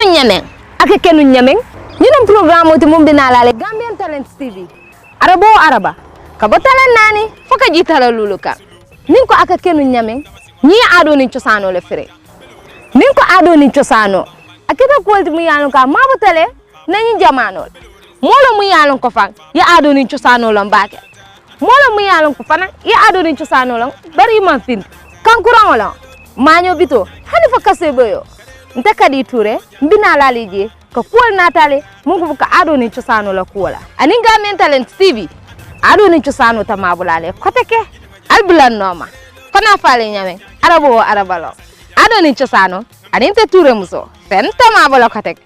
Nyameng ake kenu nyameng ñinum programme oti mum binalale Gambian Talents TV arabo araba ka botalan nani foka jitala luluka nin ko aka kenu nyameng ñi ado ni ciosano le fere nin ko ado ni ciosano akita ko mu yalon ka mabotale nañu jamano molo mu yalon ko fa ya ado ni ciosano lo mbake molo mu yalon ko fana ya ado ni ciosano lo bari man fin kankuran wala maño bito hani fo kaseboyo nte kadi ture mbina lalije ko kuwal natale mungu buka ado ni ciosano la kuwala anin Gambian Talents TV ado ni ciosano tamabulale koteke albulan noma kona fale nyame arabo arabalo ado ni ciosano anin te ture muso fen tamabula koteke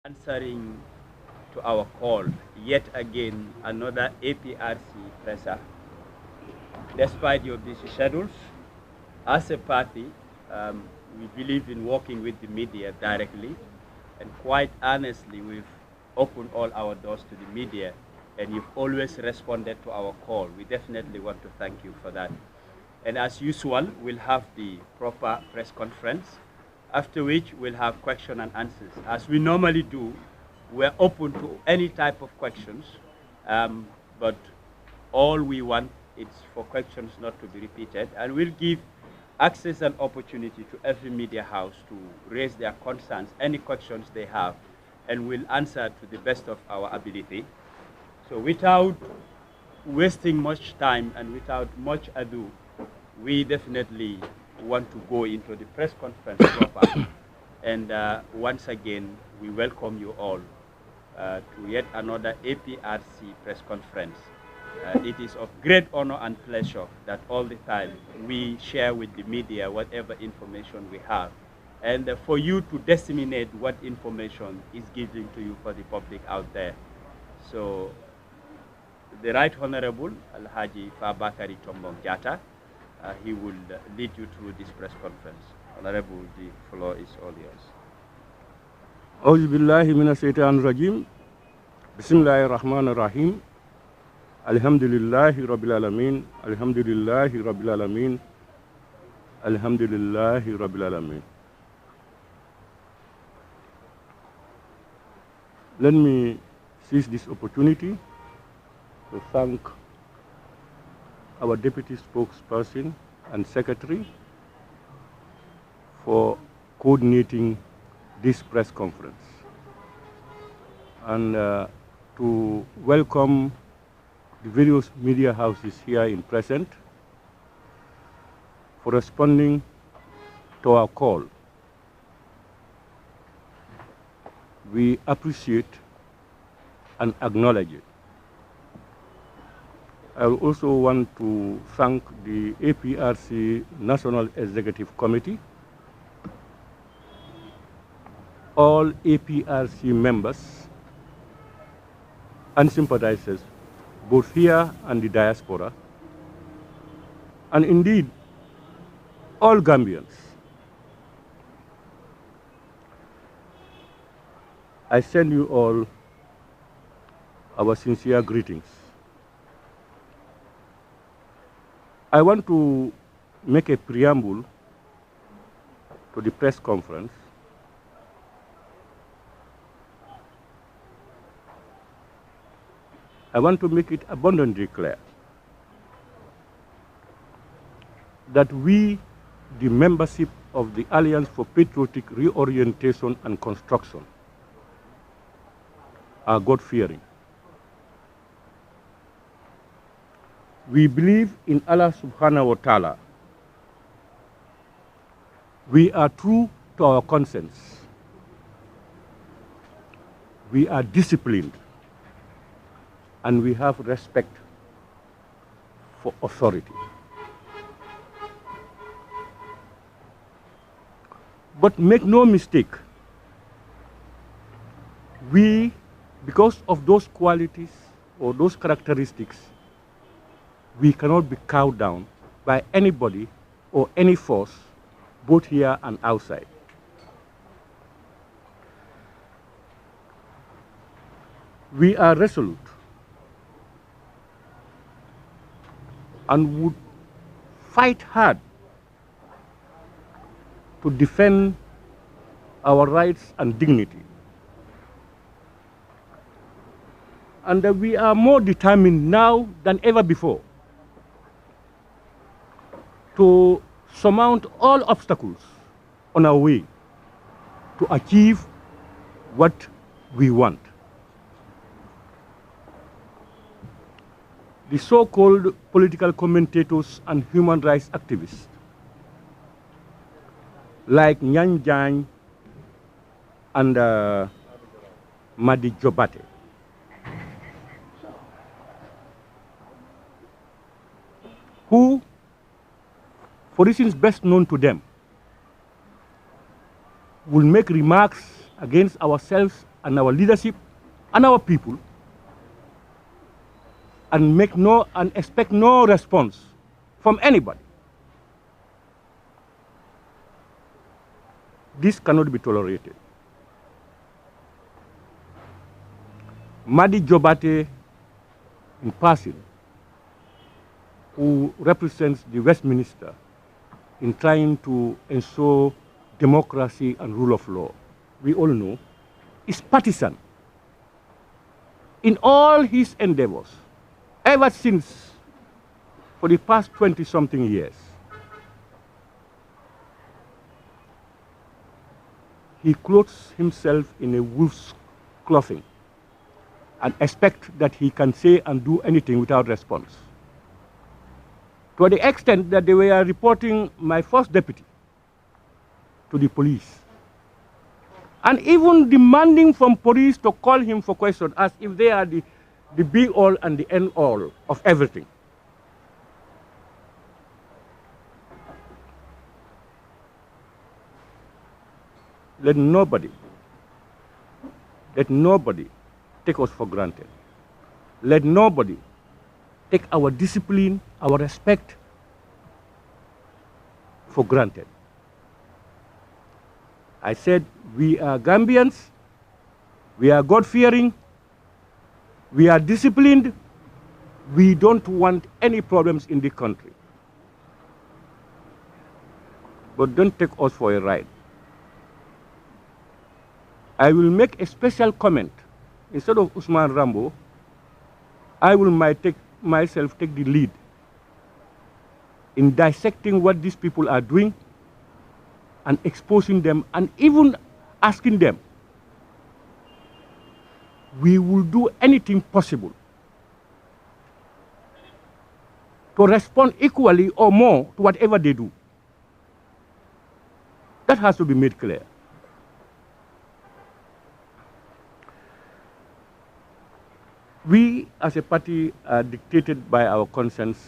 answering to our call, yet again another APRC presser. Despite your busy schedules, as a party, we believe in working with the media directly, and quite honestly, we've opened all our doors to the media, and you've always responded to our call. We definitely want to thank you for that. And as usual, we'll have the proper press conference, after which we'll have question and answers. As we normally do, we're open to any type of questions, but all we want is for questions not to be repeated, and we'll give access and opportunity to every media house to raise their concerns, any questions they have, and we'll answer to the best of our ability. So without wasting much time and without much ado, we definitely want to go into the press conference proper. And once again, we welcome you all to yet another APRC press conference. It is of great honor and pleasure that all the time we share with the media whatever information we have, and for you to disseminate what information is given to you for the public out there. So the Right Honorable Alhaji Fabakary Tombong Jatta, he will lead you through this press conference. Honorable, the floor is all yours. أعوذ بالله من الشيطان الرجيم بسم الله الرحمن الرحيم الحمد لله رب العالمين الحمد لله رب العالمين الحمد لله رب العالمين. Let me seize this opportunity to thank our Deputy Spokesperson and Secretary for coordinating this press conference, and to welcome the various media houses here in present for responding to our call. We appreciate and acknowledge it. I also want to thank the APRC National Executive Committee, all APRC members and sympathizers, both here and the diaspora, and indeed all Gambians. I send you all our sincere greetings. I want to make a preamble to the press conference. I want to make it abundantly clear that we, the membership of the Alliance for Patriotic Reorientation and Construction, are God-fearing. We believe in Allah subhanahu wa ta'ala. We are true to our conscience. We are disciplined, and we have respect for authority. But make no mistake, we, because of those qualities or those characteristics, we cannot be cowed down by anybody or any force, both here and outside. We are resolute and would fight hard to defend our rights and dignity. And that we are more determined now than ever before to surmount all obstacles on our way to achieve what we want. The so-called political commentators and human rights activists like Nyan Jan and Madi Jobate who, for reasons best known to them, will make remarks against ourselves and our leadership and our people and expect no response from anybody. This cannot be tolerated. Madi Jobate, in passing, who represents the Westminster in trying to ensure democracy and rule of law, we all know, is partisan in all his endeavors, ever since, for the past 20-something years. He clothes himself in a wolf's clothing and expects that he can say and do anything without response. To the extent that they were reporting my first deputy to the police, and even demanding from police to call him for questions as if they are the be-all and the end-all of everything. Let nobody take us for granted. Let nobody take our discipline, our respect for granted. I said we are Gambians, we are God-fearing, we are disciplined, we don't want any problems in the country. But don't take us for a ride. I will make a special comment. Instead of Usman Rambo, I will myself take the lead in dissecting what these people are doing and exposing them and even asking them. We will do anything possible to respond equally or more to whatever they do. That has to be made clear. We, as a party, are dictated by our conscience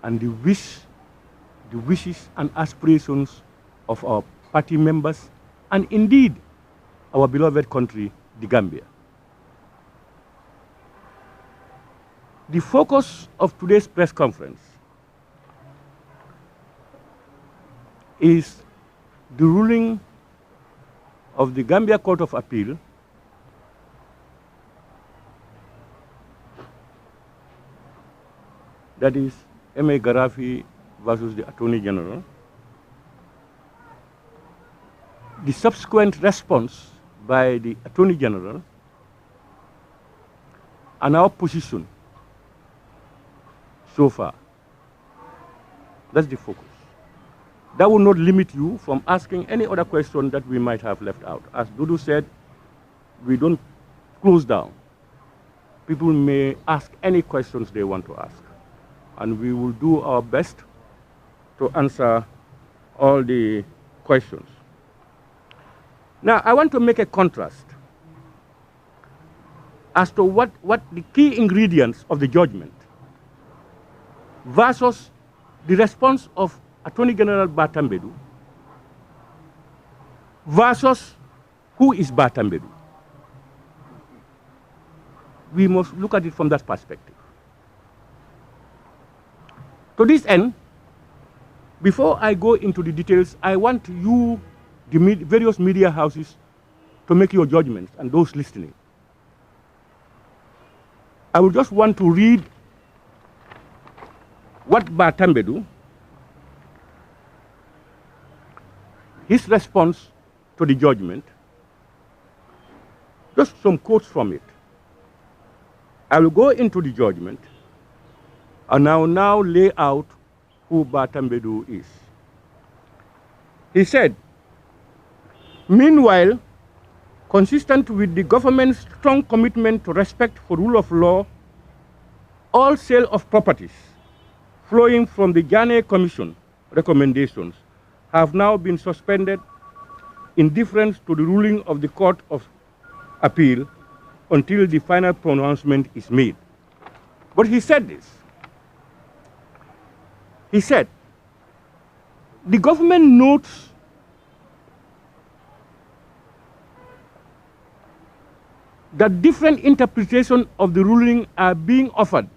and the wishes and aspirations of our party members, and indeed, our beloved country, the Gambia. The focus of today's press conference is the ruling of the Gambia Court of Appeal that is M.A. Garafi versus the Attorney General, the subsequent response by the Attorney General, and our position so far. That's the focus. That will not limit you from asking any other question that we might have left out. As Dudu said, we don't close down. People may ask any questions they want to ask, and we will do our best to answer all the questions. Now, I want to make a contrast as to what the key ingredients of the judgment versus the response of Attorney General Batambedu versus who is Batambedu. We must look at it from that perspective. To this end, before I go into the details, I want you, the various media houses, to make your judgments, and those listening. I would just want to read what Batambe do, his response to the judgment, just some quotes from it. I will go into the judgment and I will now lay out who Batambedu is. He said, meanwhile, consistent with the government's strong commitment to respect for rule of law, all sale of properties flowing from the Ghana Commission recommendations have now been suspended in deference to the ruling of the Court of Appeal until the final pronouncement is made. But he said this. He said, the government notes that different interpretations of the ruling are being offered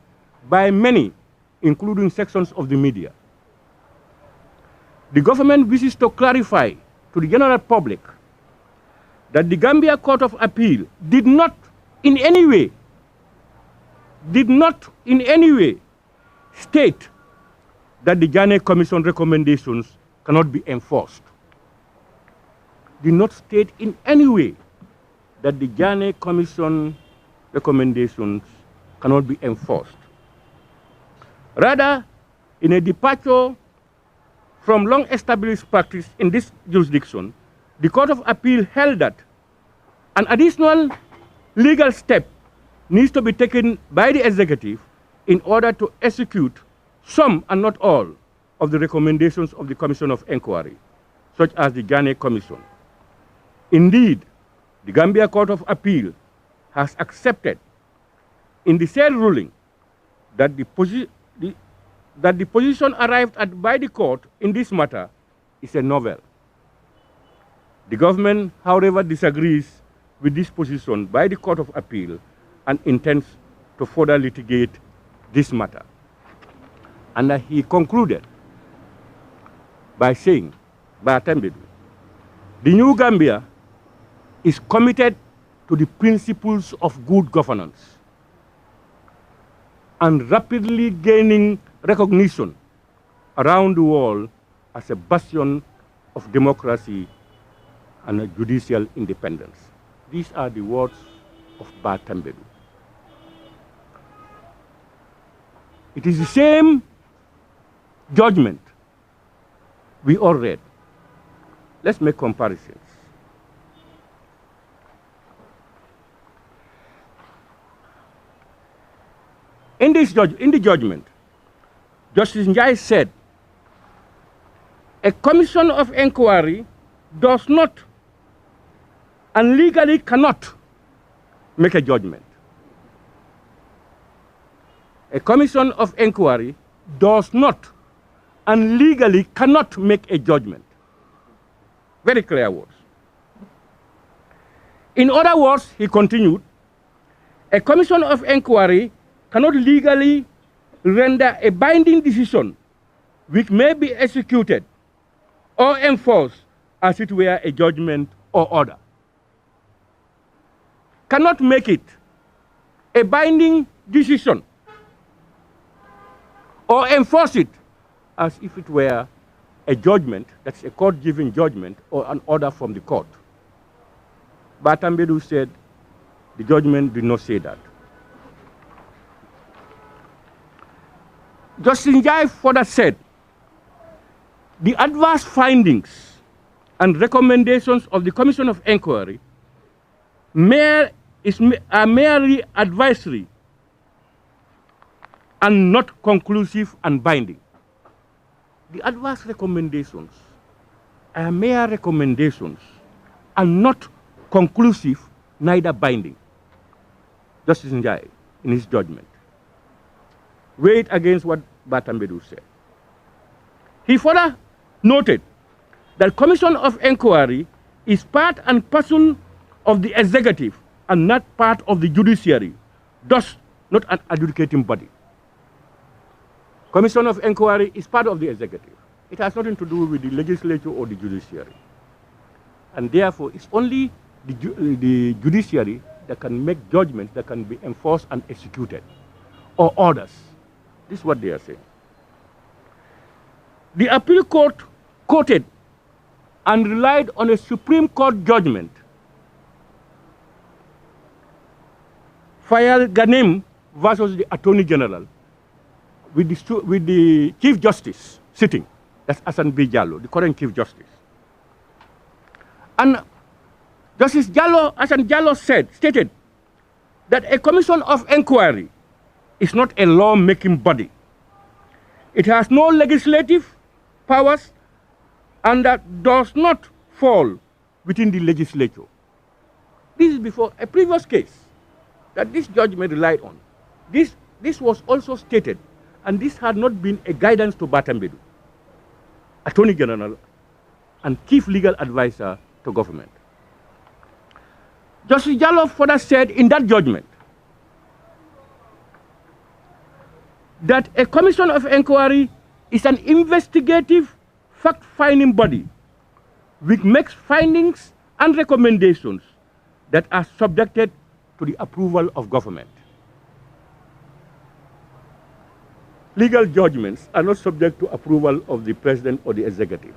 by many, including sections of the media. The government wishes to clarify to the general public that the Gambia Court of Appeal did not in any way state that the Ghana Commission recommendations cannot be enforced. Did not state in any way that the Ghana Commission recommendations cannot be enforced. Rather, in a departure from long-established practice in this jurisdiction, the Court of Appeal held that an additional legal step needs to be taken by the executive in order to execute some and not all of the recommendations of the Commission of Inquiry, such as the Ghana Commission. Indeed, the Gambia Court of Appeal has accepted in the said ruling that the position arrived at by the court in this matter is a novel. The government, however, disagrees with this position by the Court of Appeal and intends to further litigate this matter. And he concluded by saying, Batambedu, the new Gambia is committed to the principles of good governance and rapidly gaining recognition around the world as a bastion of democracy and a judicial independence. These are the words of Batambedu. It is the same judgment we all read. Let's make comparisons. In the judgment, Justice Njai said, a commission of inquiry does not and legally cannot make a judgment. A commission of inquiry does not and legally cannot make a judgment. Very clear words. In other words, he continued, a commission of inquiry cannot legally render a binding decision which may be executed or enforced as it were a judgment or order. Cannot make it a binding decision or enforce it as if it were a judgment, that's a court-given judgment or an order from the court. Batambedu said the judgment did not say that. Justice Njai further said, the adverse findings and recommendations of the Commission of Inquiry are merely advisory and not conclusive and binding. The adverse recommendations are mere recommendations and not conclusive, neither binding. Justice Njai, in his judgment, weighed against what Batambedu said. He further noted that Commission of Inquiry is part and parcel of the executive and not part of the judiciary, thus not an adjudicating body. Commission of Inquiry is part of the executive. It has nothing to do with the legislature or the judiciary. And therefore, it's only the judiciary that can make judgments that can be enforced and executed, or orders. This is what they are saying. The appeal court quoted and relied on a Supreme Court judgment, Fayal Ghanem versus the Attorney General, with the Chief Justice sitting. That's Hassan B. Jallo, the current Chief Justice. And Justice Jallo, Hassan Jallo stated that a commission of inquiry is not a law-making body. It has no legislative powers and that does not fall within the legislature. This is before a previous case that this judgment relied on. This was also stated, and this had not been a guidance to Batambedu, Attorney General and Chief Legal Advisor to government. Justice Jallo further said in that judgment that a commission of inquiry is an investigative, fact-finding body which makes findings and recommendations that are subjected to the approval of government. Legal judgments are not subject to approval of the president or the executive.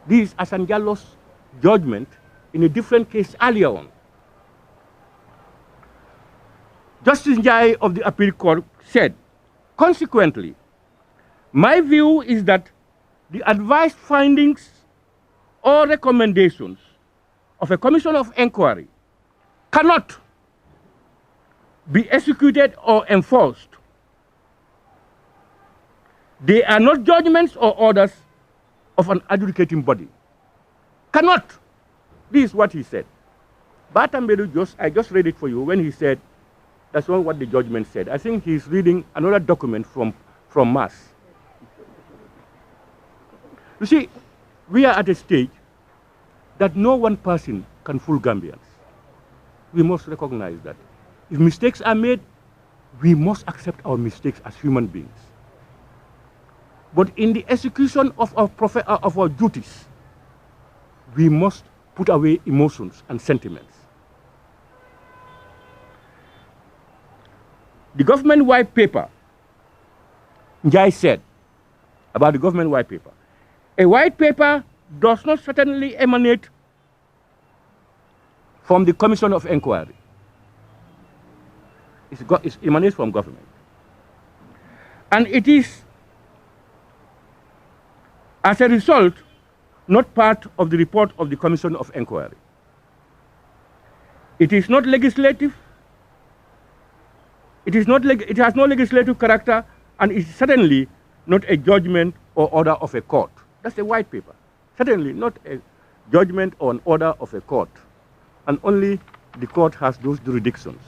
This is Hassan Jallo's judgment in a different case earlier on. Justice Njai of the appeal court said, consequently, my view is that the advised findings or recommendations of a commission of inquiry cannot be executed or enforced. They are not judgments or orders of an adjudicating body. Cannot. This is what he said. Batambedu, I just read it for you when he said, that's not what the judgment said. I think he's reading another document from Mass. You see, we are at a stage that no one person can fool Gambians. We must recognize that. If mistakes are made, we must accept our mistakes as human beings. But in the execution of our duties, we must put away emotions and sentiments. The government white paper, Njai said about the government white paper, a white paper does not certainly emanate from the Commission of Inquiry. It emanates from government. And it is, as a result, not part of the report of the Commission of Inquiry. It is not legislative. It has no legislative character, and it is certainly not a judgment or order of a court. That's a white paper. Certainly not a judgment or an order of a court. And only the court has those jurisdictions.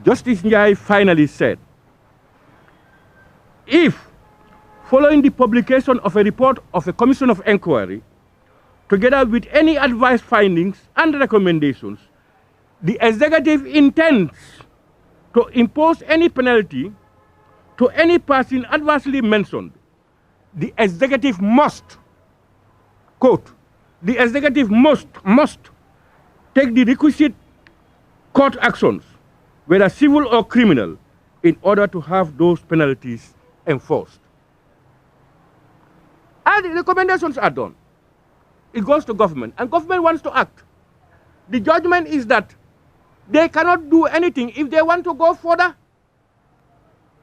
Justice Njai finally said, if, following the publication of a report of a commission of inquiry, together with any advice findings and recommendations, the executive intends to impose any penalty to any person adversely mentioned, the executive must, quote, the executive must take the requisite court actions, whether civil or criminal, in order to have those penalties enforced. And the recommendations are done. It goes to government, and government wants to act. The judgment is that they cannot do anything. If they want to go further,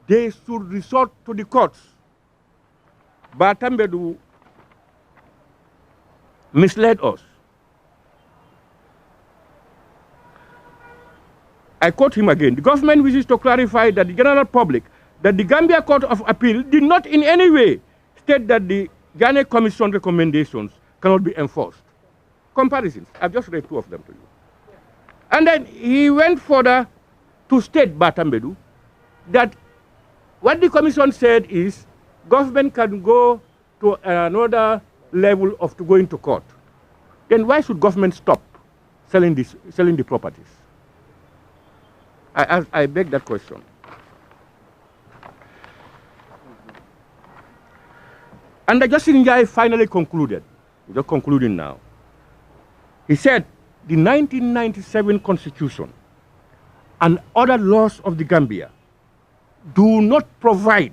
they should resort to the courts. Batambedu misled us. I quote him again. The government wishes to clarify that the general public that the Gambia Court of Appeal did not in any way state that the Ghana Commission recommendations cannot be enforced. Comparisons. I've just read two of them to you. And then he went further to state, Batambedu, that what the commission said is government can go to another level of going to court. Then why should government stop selling the properties? I beg that question. And the Justice Njai finally concluded, just concluding now. He said the 1997 Constitution and other laws of the Gambia do not provide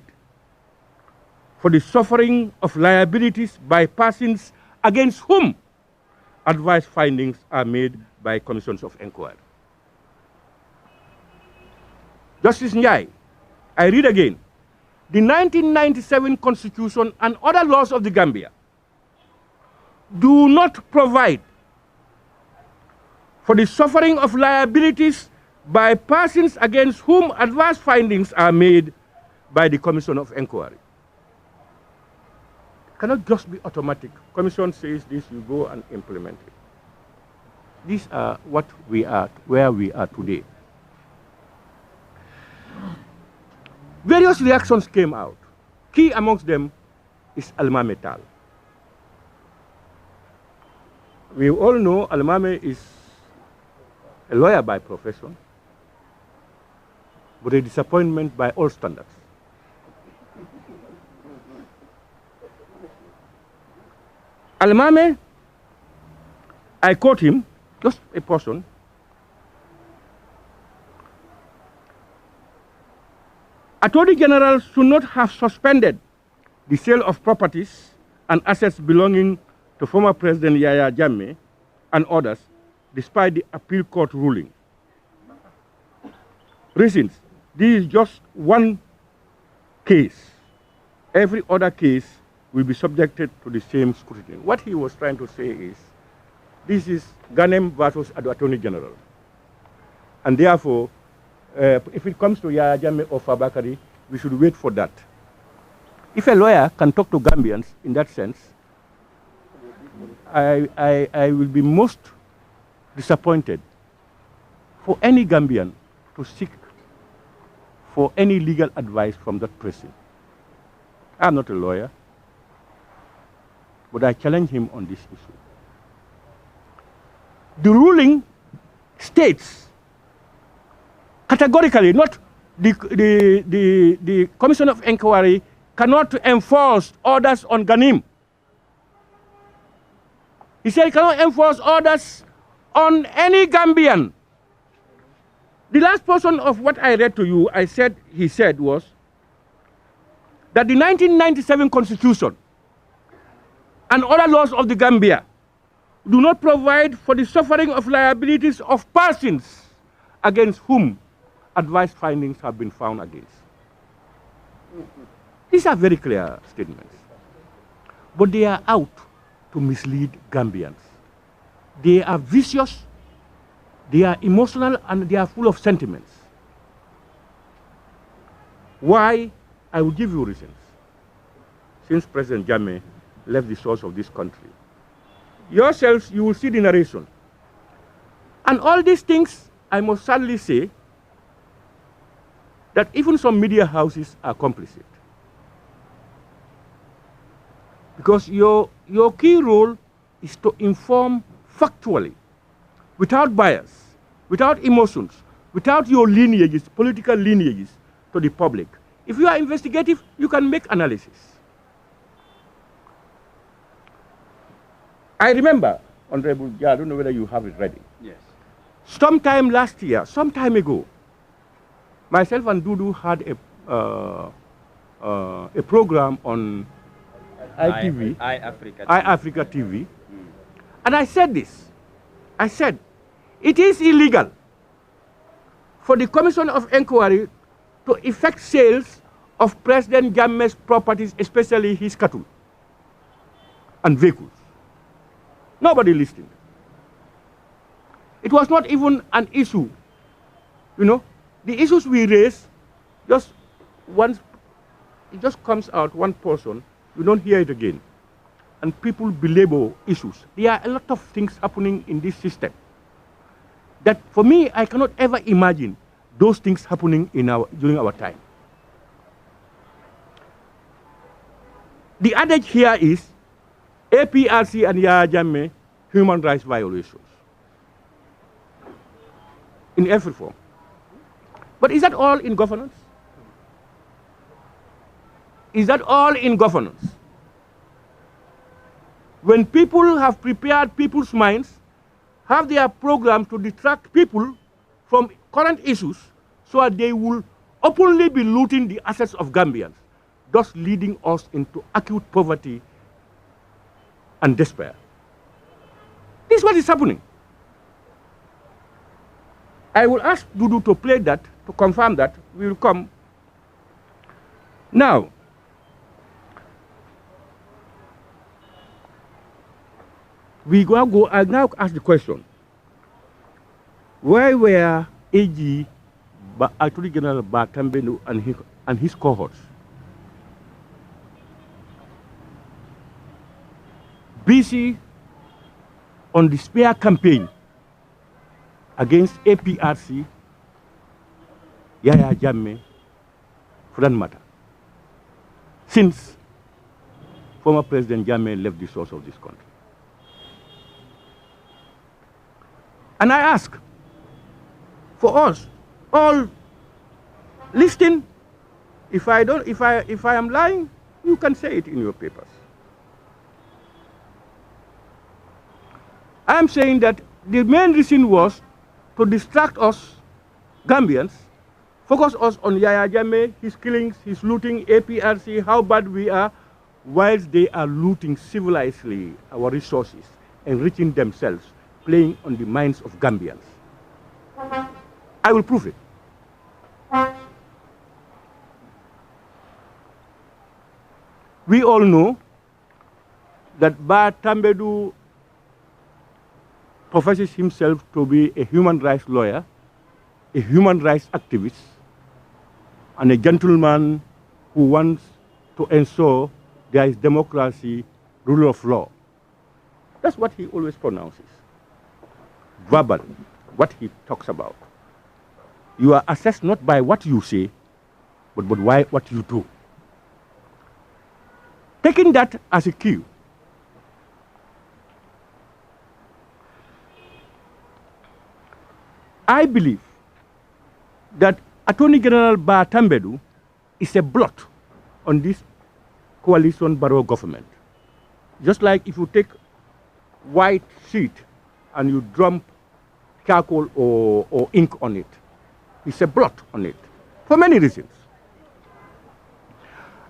for the suffering of liabilities by persons against whom advice findings are made by commissions of inquiry. Justice Njai, I read again, the 1997 Constitution and other laws of the Gambia do not provide for the suffering of liabilities by persons against whom adverse findings are made by the Commission of Inquiry. It cannot just be automatic. Commission says this, you go and implement it. These are what we are, where we are today. Various reactions came out. Key amongst them is Almame Tal. We all know Almame is a lawyer by profession, but a disappointment by all standards. Almame, I quote him, just a portion. Attorney General should not have suspended the sale of properties and assets belonging to former President Yahya Jammeh and others, despite the appeal court ruling. Reasons: this is just one case. Every other case will be subjected to the same scrutiny. What he was trying to say is, this is Ghanem versus Attorney General. And therefore, if it comes to Yahya Jammeh or Fabakary, we should wait for that. If a lawyer can talk to Gambians in that sense, I will be most disappointed for any Gambian to seek for any legal advice from that person. I'm not a lawyer, but I challenge him on this issue. The ruling states categorically, not the Commission of Inquiry cannot enforce orders on Ghanim. He said he cannot enforce orders on any Gambian. The last portion of what I read to you, he said was that the 1997 Constitution and other laws of the Gambia do not provide for the suffering of liabilities of persons against whom advice findings have been found against. These are very clear statements. But they are out to mislead Gambians. They are vicious, they are emotional, and they are full of sentiments. Why? I will give you reasons. Since President Jammeh left the source of this country, yourselves, you will see the narration. And all these things, I must sadly say, that even some media houses are complicit. Because your key role is to inform factually, without bias, without emotions, without your lineages, political lineages, to the public. If you are investigative, you can make analysis. I remember, Honorable, I don't know whether you have it ready. Yes. Sometime last year, some time ago, myself and Dudu had a program on ITV, Aprc TV, and I said this. I said, it is illegal for the Commission of Inquiry to effect sales of President Jammeh's properties, especially his cattle and vehicles. Nobody listened. It was not even an issue. You know, the issues we raise, just once, it just comes out, one person, you don't hear it again. And people belabor issues. There are a lot of things happening in this system that, for me, I cannot ever imagine those things happening during our time. The adage here is Aprc and Yahya Jammeh, human rights violations in every form. But is that all in governance? Is that all in governance? When people have prepared people's minds, have their program to detract people from current issues so that they will openly be looting the assets of Gambians, thus leading us into acute poverty and despair. This is what is happening. I will ask Dudu to play that, to confirm that. We will come. Now, I now ask the question, why were AG, Attorney General Batambenu and his cohorts busy on the smear campaign against APRC, Yaya Jammeh, for that matter, since former President Jammeh left the source of this country? And I ask for us all, listen. If I am lying, you can say it in your papers. I am saying that the main reason was to distract us, Gambians, focus us on Yaya Jammeh, his killings, his looting, APRC, how bad we are, whilst they are looting civilizedly our resources, enriching themselves, playing on the minds of Gambians. I will prove it. We all know that Ba Tambedu professes himself to be a human rights lawyer, a human rights activist, and a gentleman who wants to ensure there is democracy, rule of law. That's what he always pronounces. Verbal, what he talks about. You are assessed not by what you say, but by what you do. Taking that as a cue, I believe that Attorney General Ba Tambedu is a blot on this coalition Barrow government. Just like if you take white sheet and you dump charcoal or ink on it, it's a blot on it for many reasons.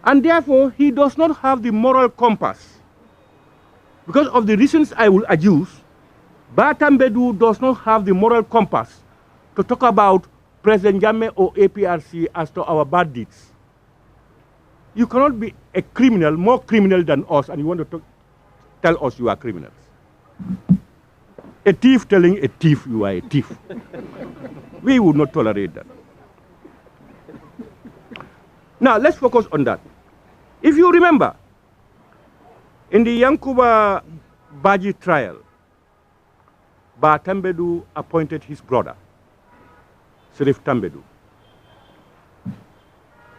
And therefore, he does not have the moral compass. Because of the reasons I will adduce, Ba Tambedu does not have the moral compass to talk about President Jammeh or APRC as to our bad deeds. You cannot be a criminal, more criminal than us, and you want to tell us you are criminals. A thief telling a thief you are a thief. We would not tolerate that. Now, let's focus on that. If you remember, in the Yankuba Baji trial, Ba Tambedu appointed his brother, Sirif Tambedu.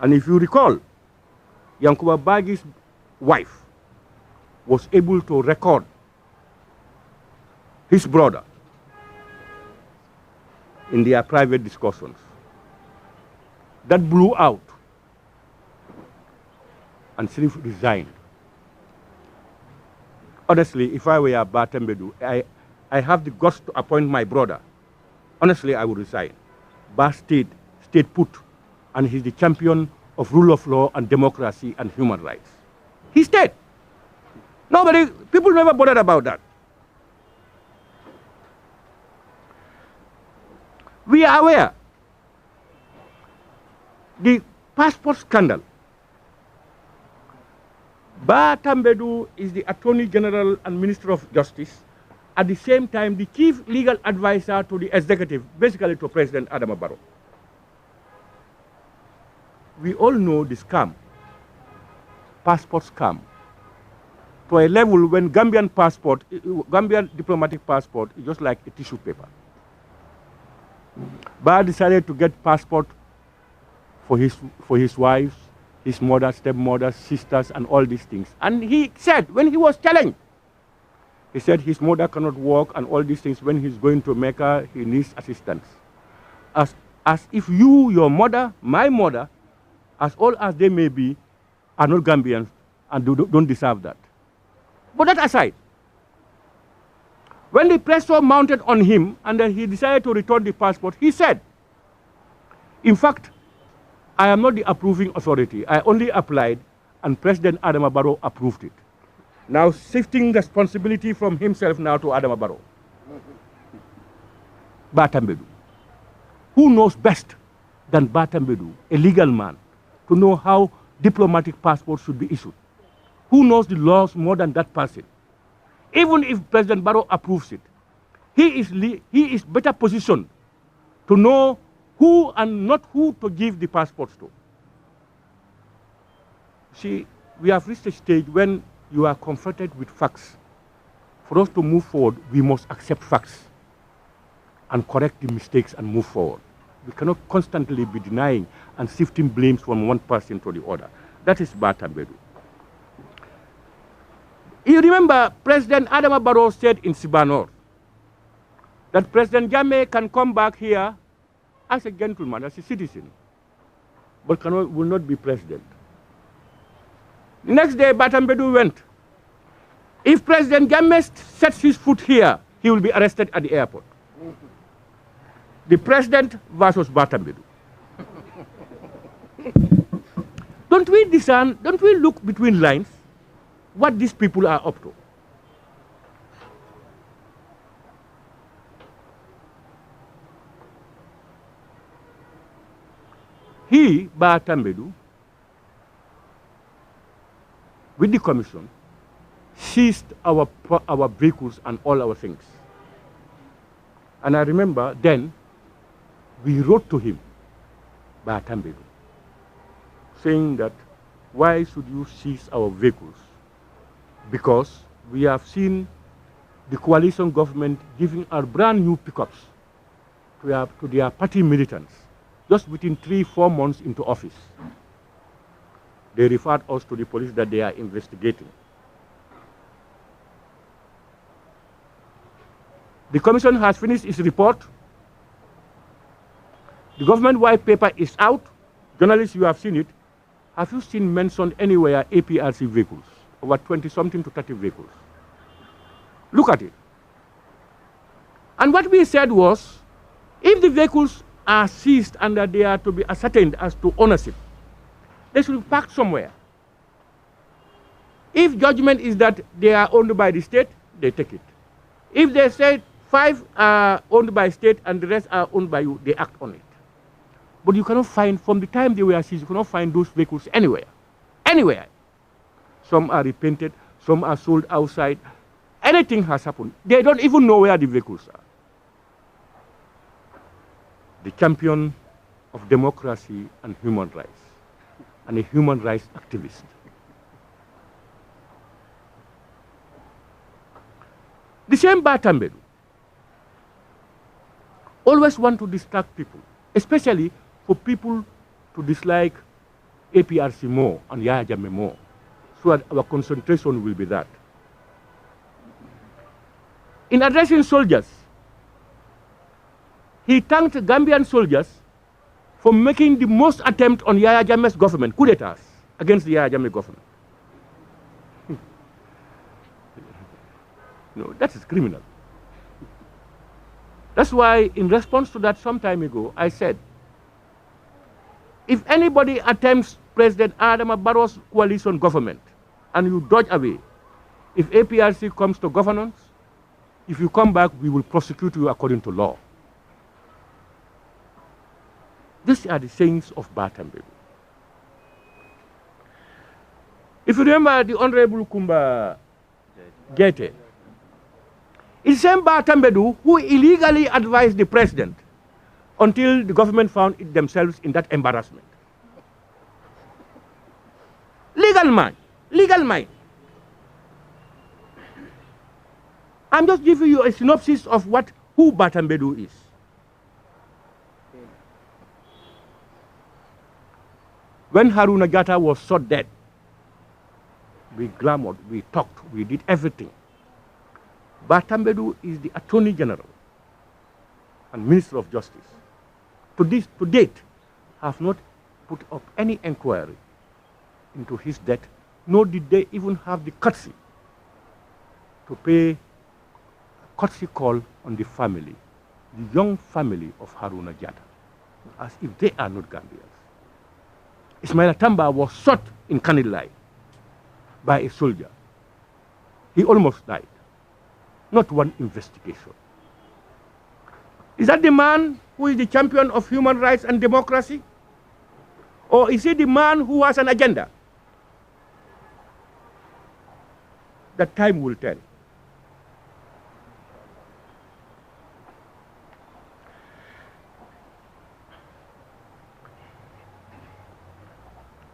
And if you recall, Yankuba Baji's wife was able to record his brother in their private discussions. That blew out, and Sirif resigned. Honestly, if I were Ba Tambedu, I have the guts to appoint my brother. Honestly, I would resign. Ba stayed put, and he's the champion of rule of law and democracy and human rights. He stayed. People never bothered about that. We are aware the passport scandal. Ba Tambedu is the Attorney General and Minister of Justice, at the same time the Chief Legal Advisor to the Executive, basically to President Adama Barrow. We all know the scam, passport scam, to a level when Gambian diplomatic passport is just like a tissue paper. Ba decided to get passport for his wives, his mother, stepmothers, sisters, and all these things. And he said, when he was challenged, he said his mother cannot walk and all these things. When he's going to Mecca, he needs assistance. As if you, your mother, my mother, as old as they may be, are not Gambians and don't deserve that. But that aside, when the pressure mounted on him and then he decided to return the passport, he said, in fact, I am not the approving authority. I only applied and President Adama Barrow approved it. Now shifting responsibility from himself now to Adama Barrow. Batambedu. Who knows best than Batambedu, a legal man, to know how diplomatic passports should be issued? Who knows the laws more than that person? Even if President Barrow approves it, he is better positioned to know who and not who to give the passports to. See, we have reached a stage when you are confronted with facts. For us to move forward, we must accept facts and correct the mistakes and move forward. We cannot constantly be denying and shifting blames from one person to the other. That is Batambedu. You remember President Adama Barrow said in Sibanor that President Jammeh can come back here as a gentleman, as a citizen, but will not be president. The next day, Batambedu went. If President Jammeh sets his foot here, he will be arrested at the airport. The president versus Batambedu. Don't we discern, don't we look between lines what these people are up to? He, Batambedu, with the commission, seized our vehicles and all our things. And I remember then, we wrote to him, Batambedu, saying that, why should you seize our vehicles? Because we have seen the coalition government giving our brand new pickups to their party militants just within 3-4 months into office. They referred us to the police that they are investigating. The commission has finished its report. The government white paper is out. Journalists, you have seen it. Have you seen mentioned anywhere APRC vehicles? Over 20-something to 30 vehicles. Look at it. And what we said was, if the vehicles are seized and that they are to be ascertained as to ownership, they should be parked somewhere. If judgment is that they are owned by the state, they take it. If they say 5 are owned by state and the rest are owned by you, they act on it. But you cannot find, from the time they were seized, you cannot find those vehicles anywhere. Anywhere. Some are repainted, some are sold outside. Anything has happened. They don't even know where the vehicles are. The champion of democracy and human rights, and a human rights activist. The same Batambedu always want to distract people, especially for people to dislike APRC more and Yahya Jammeh more, so that our concentration will be that. In addressing soldiers, he thanked Gambian soldiers for making the most attempt on Yahya Jammeh's government, coup d'etats, against the Yahya Jammeh government. No, that is criminal. That's why, in response to that some time ago, I said, if anybody attempts President Adama Barrow's coalition government and you dodge away, if APRC comes to governance, if you come back, we will prosecute you according to law. These are the sayings of Batambedu. If you remember the Honorable Kumba Gete, it's the same Batambedu who illegally advised the president until the government found it themselves in that embarrassment. Legal mind, legal mind. I'm just giving you a synopsis of who Batambedu is. When Haruna Jatta was shot dead, we glamored, we talked, we did everything. Batambedu is the Attorney General and Minister of Justice. To date, have not put up any inquiry into his death, nor did they even have the courtesy to pay a courtesy call on the family, the young family of Haruna Jatta, as if they are not Gambians. Ismail Tamba was shot in Kanilai by a soldier. He almost died. Not one investigation. Is that the man who is the champion of human rights and democracy? Or is he the man who has an agenda? That time will tell.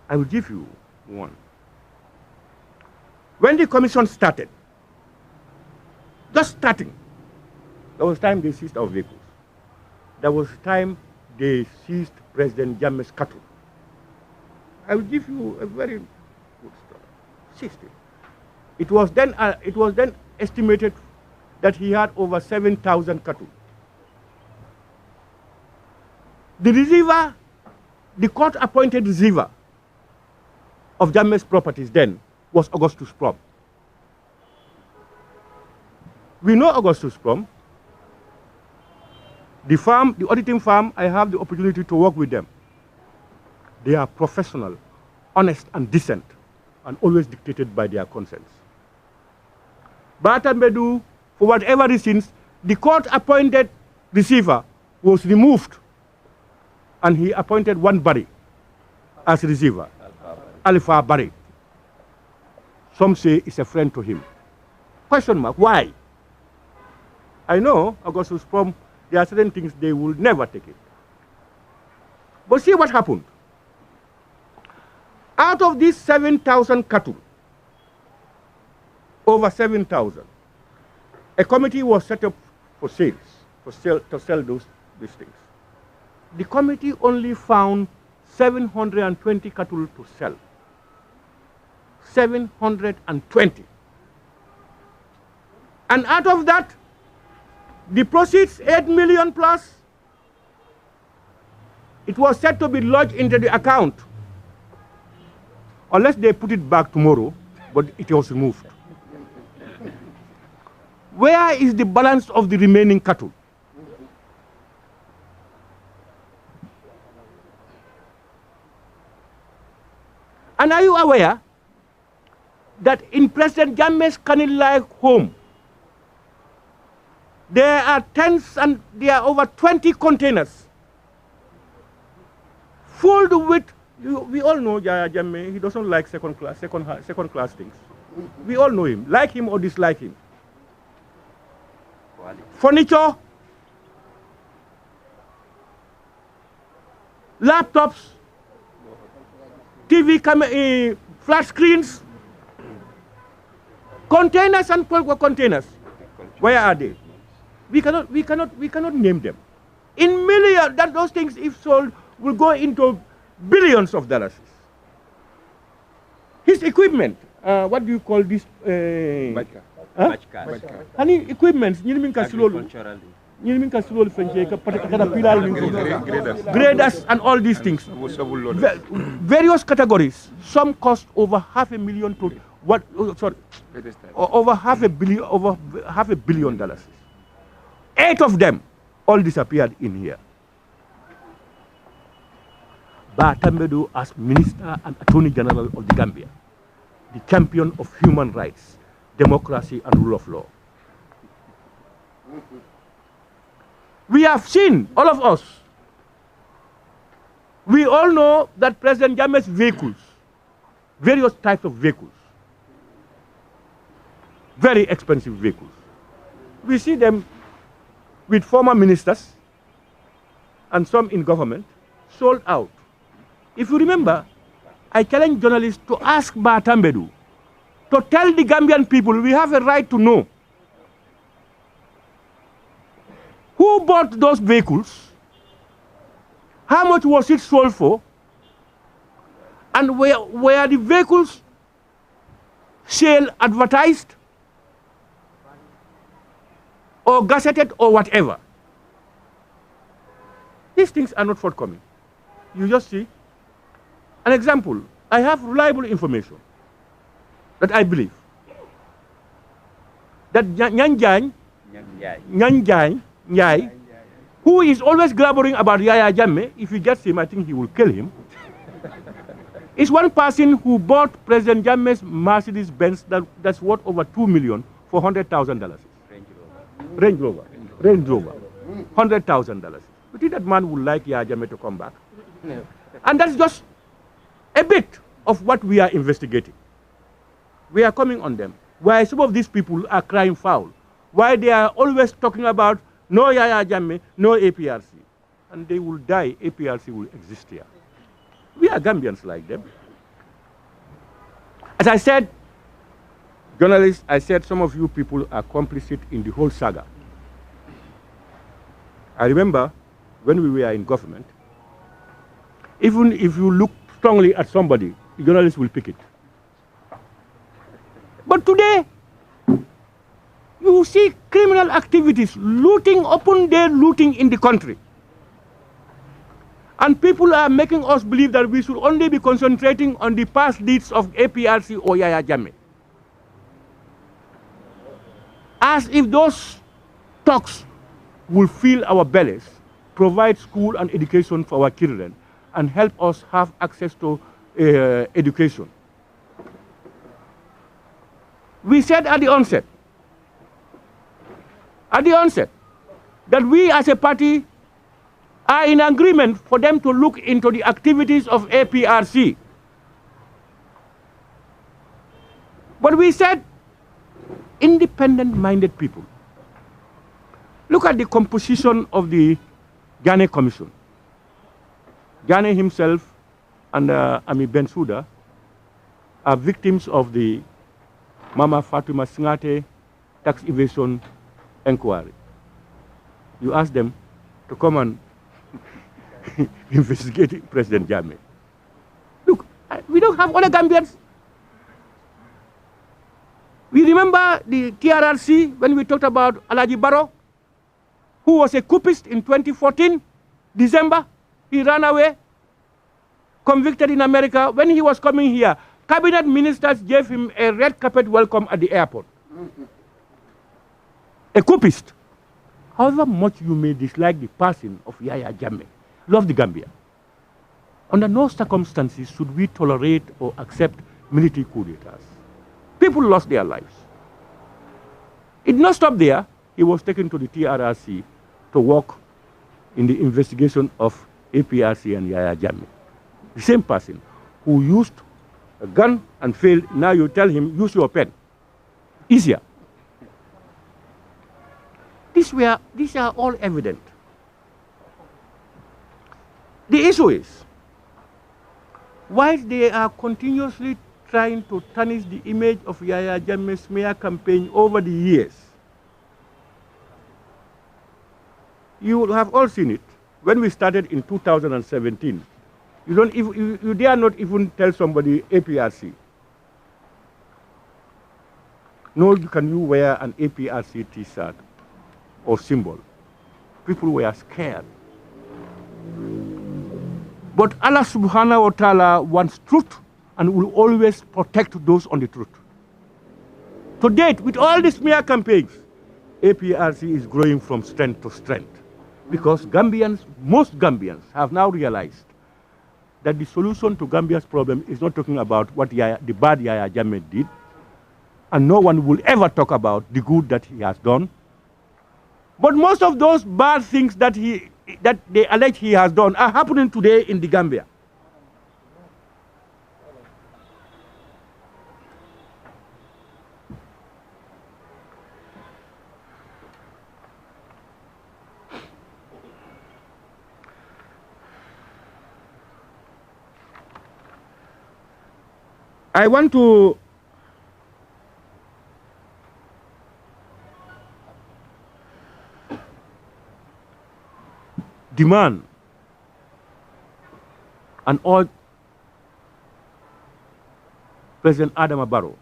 I will give you one. When the commission started, just starting, there was time they seized our vehicles. There was time they seized President Jammeh's cattle. I will give you a very good story. Seized it. It was then estimated that he had over 7,000 cattle. The receiver, the court-appointed receiver of Jammeh's properties then was Augustus Prom. We know Augustus Prom. The firm, the auditing firm, I have the opportunity to work with them. They are professional, honest and decent, and always dictated by their conscience. Batambedu, for whatever reasons, the court-appointed receiver was removed, and he appointed one Barry as receiver, Alpha Barry. Some say it's a friend to him. Question mark, why? I know Augustus Prom, there are certain things they will never take it. But see what happened. Out of these 7,000 cattle, over 7,000, a committee was set up for sales, to sell these things. The committee only found 720 cattle to sell. 720. And out of that, the proceeds, 8 million plus, it was said to be lodged into the account. Unless they put it back tomorrow, but it was removed. Where is the balance of the remaining cattle? And are you aware that in President Jammeh's Kanilai home, there are tens and there are over 20 containers filled with, we all know Yaya Jammeh, he doesn't like second class things. We all know him, like him or dislike him. Furniture, laptops, TV flat screens, containers and containers. Where are they? We cannot name them. In millions, that those things, if sold, will go into billions of dollars. His equipment, what do you call this? Honey, equipments, graders and all these things. Various categories. Some cost over $500,000 to what? Over half a billion dollars. 8 of them all disappeared in here. Batambedu as Minister and Attorney General of the Gambia, the champion of human rights, democracy and rule of law. We have seen, all of us, we all know that President Jammeh's vehicles, various types of vehicles, very expensive vehicles. We see them with former ministers and some in government, sold out. If you remember, I challenged journalists to ask Batambedu to tell the Gambian people we have a right to know who bought those vehicles, how much was it sold for, and were the vehicles sale advertised or gazetted or whatever. These things are not forthcoming. You just see. An example, I have reliable information that I believe that Nyanjai, who is always blabbering about Yaya Jammeh, if he gets him, I think he will kill him, It's one person who bought President Jammeh's Mercedes-Benz that's worth over $2 million for $100,000. Range Rover. $100,000. You think that man would like Yahya Jammeh to come back? No. And that's just a bit of what we are investigating. We are coming on them. Why some of these people are crying foul. Why they are always talking about no Yahya Jammeh, no APRC. And they will die, APRC will exist here. We are Gambians like them. As I said, journalists, I said some of you people are complicit in the whole saga. I remember when we were in government, even if you look strongly at somebody, the journalists will pick it. But today, you see criminal activities, looting, open day looting in the country. And people are making us believe that we should only be concentrating on the past deeds of APRC or Yahya Jammeh. As if those talks will fill our bellies, provide school and education for our children, and help us have access to education. We said at the onset, that we as a party are in agreement for them to look into the activities of APRC. But we said, independent-minded people. Look at the composition of the Ghana Commission. Ghana himself and Ami Bensouda are victims of the Mama Fatuma Singate tax evasion inquiry. You ask them to come and investigate President Jammeh. Look, we don't have other Gambians. We remember the TRRC when we talked about Alaji Barrow, who was a coupist in 2014, December. He ran away, convicted in America. When he was coming here, cabinet ministers gave him a red carpet welcome at the airport. A coupist. However much you may dislike the person of Yahya Jammeh, love the Gambia. Under no circumstances should we tolerate or accept military coup d'etats. People lost their lives. It did not stop there. He was taken to the TRRC to work in the investigation of APRC and Yahya Jammeh. The same person who used a gun and failed, now you tell him, use your pen. Easier. These are all evident. The issue is, while they are continuously trying to tarnish the image of Yahya Jammeh's smear campaign over the years, you will have all seen it. When we started in 2017, you dare not even tell somebody APRC. Nor can you wear an APRC t-shirt or symbol. People were scared. But Allah subhanahu wa ta'ala wants truth and will always protect those on the truth. To date, with all these smear campaigns, APRC is growing from strength to strength because Gambians, most Gambians, have now realized that the solution to Gambia's problem is not talking about what the bad Yahya Jammeh did, and no one will ever talk about the good that he has done. But most of those bad things that they allege he has done are happening today in the Gambia. I want to demand and urge President Adama Barrow.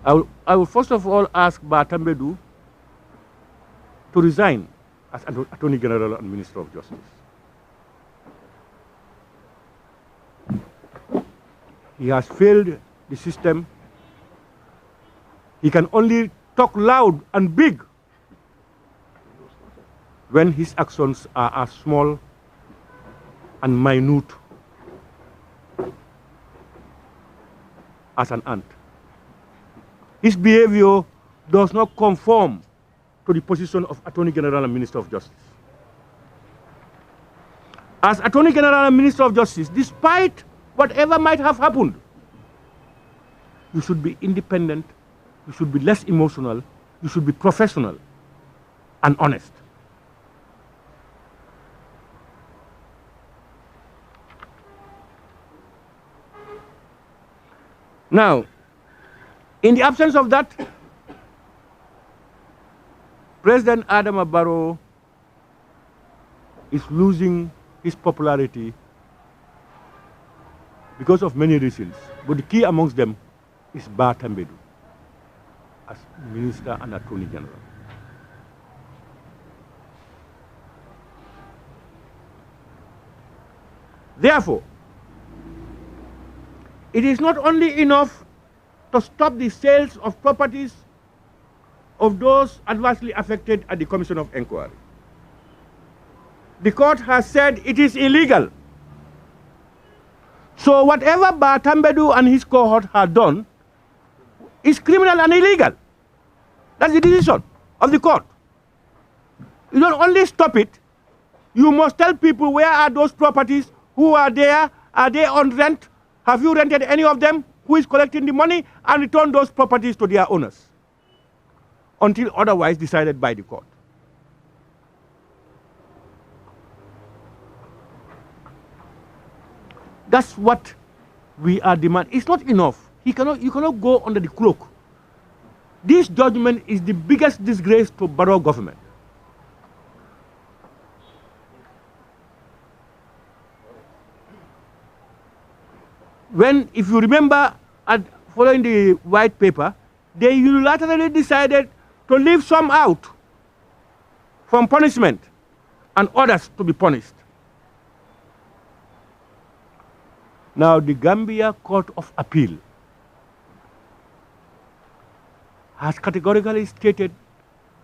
I will first of all ask Batambedu to resign as Attorney General and Minister of Justice. He has failed the system. He can only talk loud and big when his actions are as small and minute as an ant. His behavior does not conform to the position of Attorney General and Minister of Justice. As Attorney General and Minister of Justice, despite whatever might have happened, you should be independent, you should be less emotional, you should be professional and honest. Now, in the absence of that, President Adama Barrow is losing his popularity because of many reasons, but the key amongst them is Ba Tambedu as Minister and Attorney General. Therefore, it is not only enough to stop the sales of properties of those adversely affected at the Commission of Inquiry. The court has said it is illegal. So whatever Ba Tambedu and his cohort have done is criminal and illegal. That's the decision of the court. You don't only stop it, you must tell people where are those properties, who are there, are they on rent, have you rented any of them, who is collecting the money, and return those properties to their owners until otherwise decided by the court. That's what we are demanding. It's not enough. You cannot go under the cloak. This judgment is the biggest disgrace to Barrow government. When, if you remember, following the white paper, they unilaterally decided to leave some out from punishment and others to be punished. Now, the Gambia Court of Appeal has categorically stated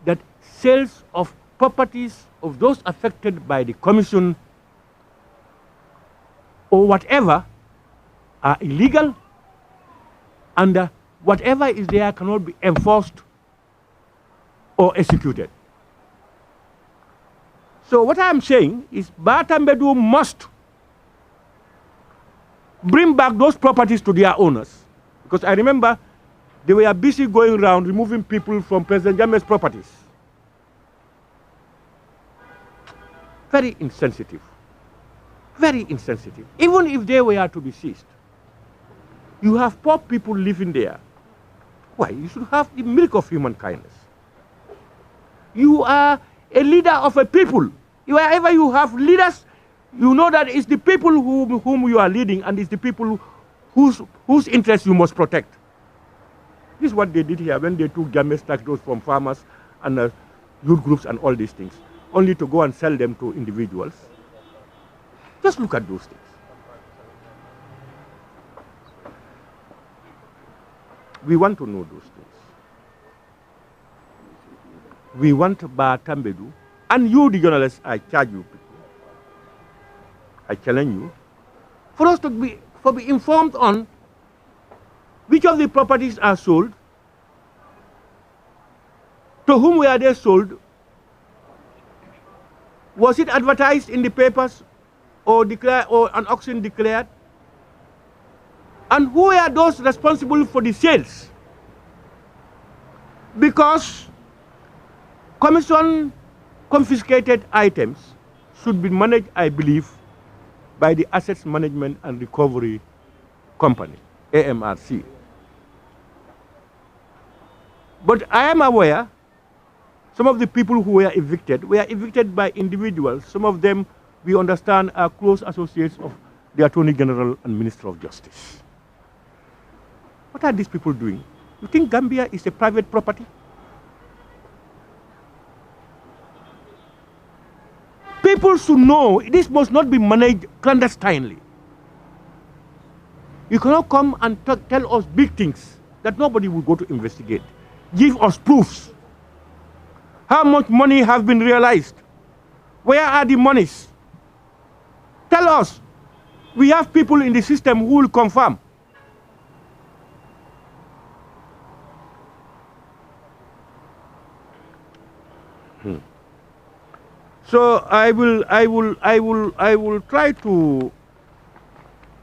that sales of properties of those affected by the commission or whatever are illegal, and whatever is there cannot be enforced or executed. So what I am saying is Ba Tambedu must bring back those properties to their owners. Because I remember they were busy going around removing people from President Jammeh's properties. Very insensitive. Very insensitive. Even if they were to be seized. You have poor people living there. Why? You should have the milk of human kindness. You are a leader of a people. Wherever you have leaders, you know that it's the people whom you are leading, and it's the people whose interests you must protect. This is what they did here when they took Jammeh's tax dollars from farmers and youth groups and all these things, only to go and sell them to individuals. Just look at those things. We want to know those things. We want Ba Tambedu, and you, the journalists, I charge you people, I challenge you, for us to be informed on which of the properties are sold, to whom were they sold, was it advertised in the papers or an auction declared, and who are those responsible for the sales? Because commission confiscated items should be managed, I believe, by the Assets Management and Recovery Company, Aprc. But I am aware some of the people who were evicted by individuals. Some of them, we understand, are close associates of the Attorney General and Minister of Justice. What are these people doing? You think Gambia is a private property? People should know this must not be managed clandestinely. You cannot come and tell us big things that nobody will go to investigate. Give us proofs. How much money has been realized? Where are the monies? Tell us. We have people in the system who will confirm. So I will try to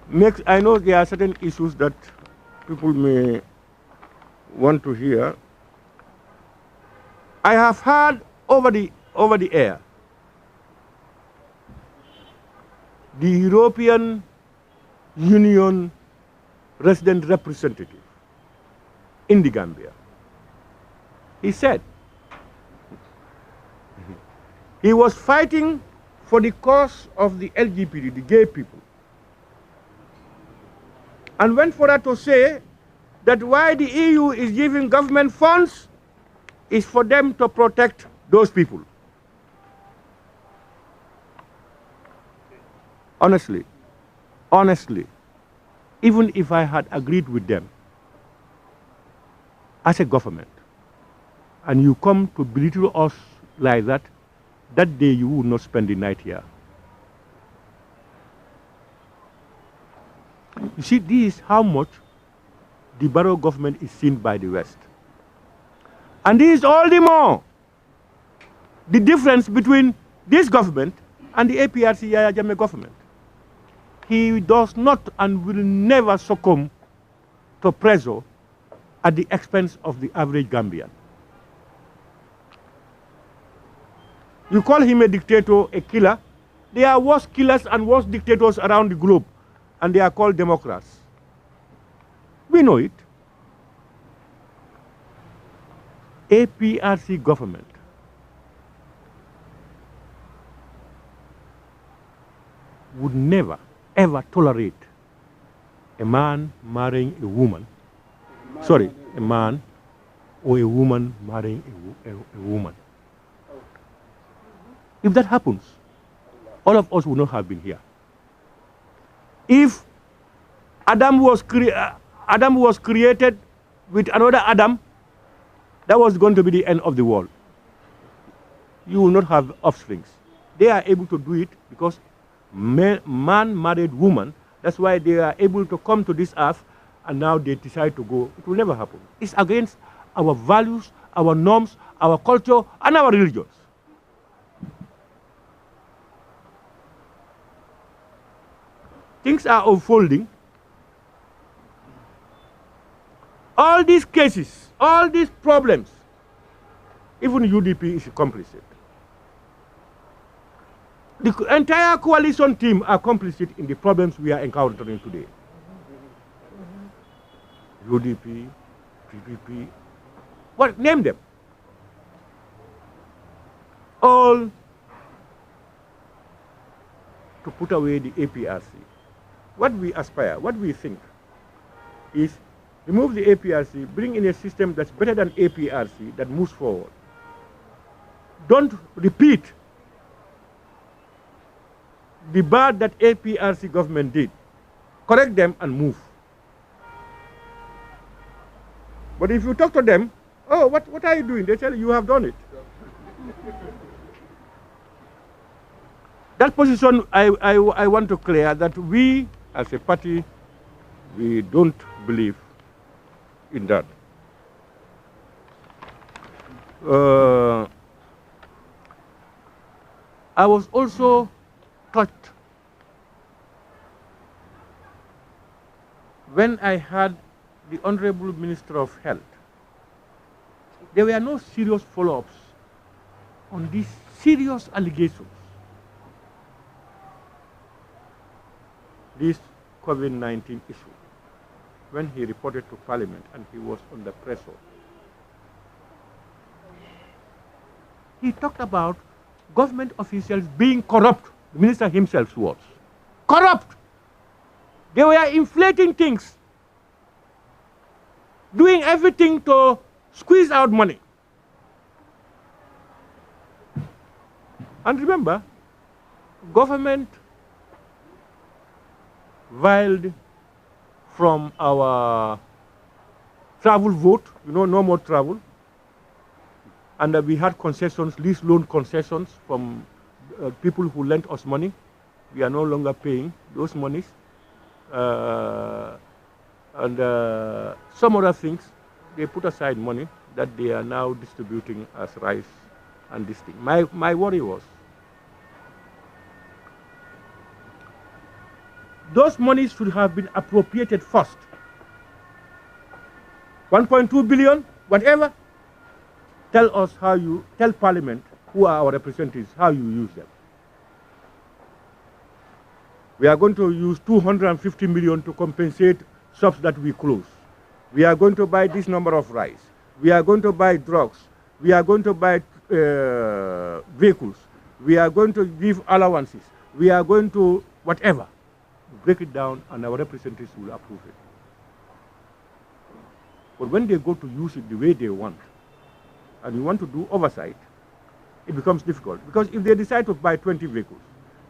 make. I know there are certain issues that people may want to hear. I have heard over the air the European Union resident representative in the Gambia. He said he was fighting for the cause of the LGBT, the gay people, and went further to say that why the EU is giving government funds is for them to protect those people. Honestly, even if I had agreed with them as a government, and you come to belittle us like that, that day you will not spend the night here. You see, this is how much the Barrow government is seen by the West. And this is all the more the difference between this government and the APRC Yaya Jammeh government. He does not and will never succumb to pressure at the expense of the average Gambian. You call him a dictator, a killer. There are worse killers and worse dictators around the globe, and they are called Democrats. We know it. APRC government would never, ever tolerate a man marrying a woman. Sorry, a man or a woman marrying a woman. If that happens, all of us would not have been here. If Adam was created with another Adam, that was going to be the end of the world. You will not have offsprings. They are able to do it because man married woman. That's why they are able to come to this earth, and now they decide to go. It will never happen. It's against our values, our norms, our culture, and our religions. Things are unfolding. All these cases, all these problems, even UDP is complicit. The entire coalition team are complicit in the problems we are encountering today. UDP, PPP, what? Name them. All to put away the APRC. What we aspire, what we think is remove the APRC, bring in a system that's better than APRC that moves forward. Don't repeat the bad that APRC government did. Correct them and move. But if you talk to them, oh, what are you doing? They tell you have done it. That position I want to clear that we as a party, we don't believe in that. I was also touched when I heard the Honorable Minister of Health. There were no serious follow-ups on these serious allegations. This COVID-19 issue, when he reported to Parliament and he was under pressure. He talked about government officials being corrupt. The minister himself was corrupt. They were inflating things, doing everything to squeeze out money. And remember, government veiled from our travel vote, no more travel. And we had concessions, lease loan concessions from people who lent us money. We are no longer paying those monies. And some other things, they put aside money that they are now distributing as rice and this thing. My worry was, those monies should have been appropriated first. 1.2 billion, whatever. Tell us how you, tell Parliament, who are our representatives, how you use them. We are going to use 250 million to compensate shops that we close. We are going to buy this number of rice. We are going to buy drugs. We are going to buy vehicles. We are going to give allowances. We are going to whatever. Break it down and our representatives will approve it. But when they go to use it the way they want, and you want to do oversight, it becomes difficult. Because if they decide to buy 20 vehicles,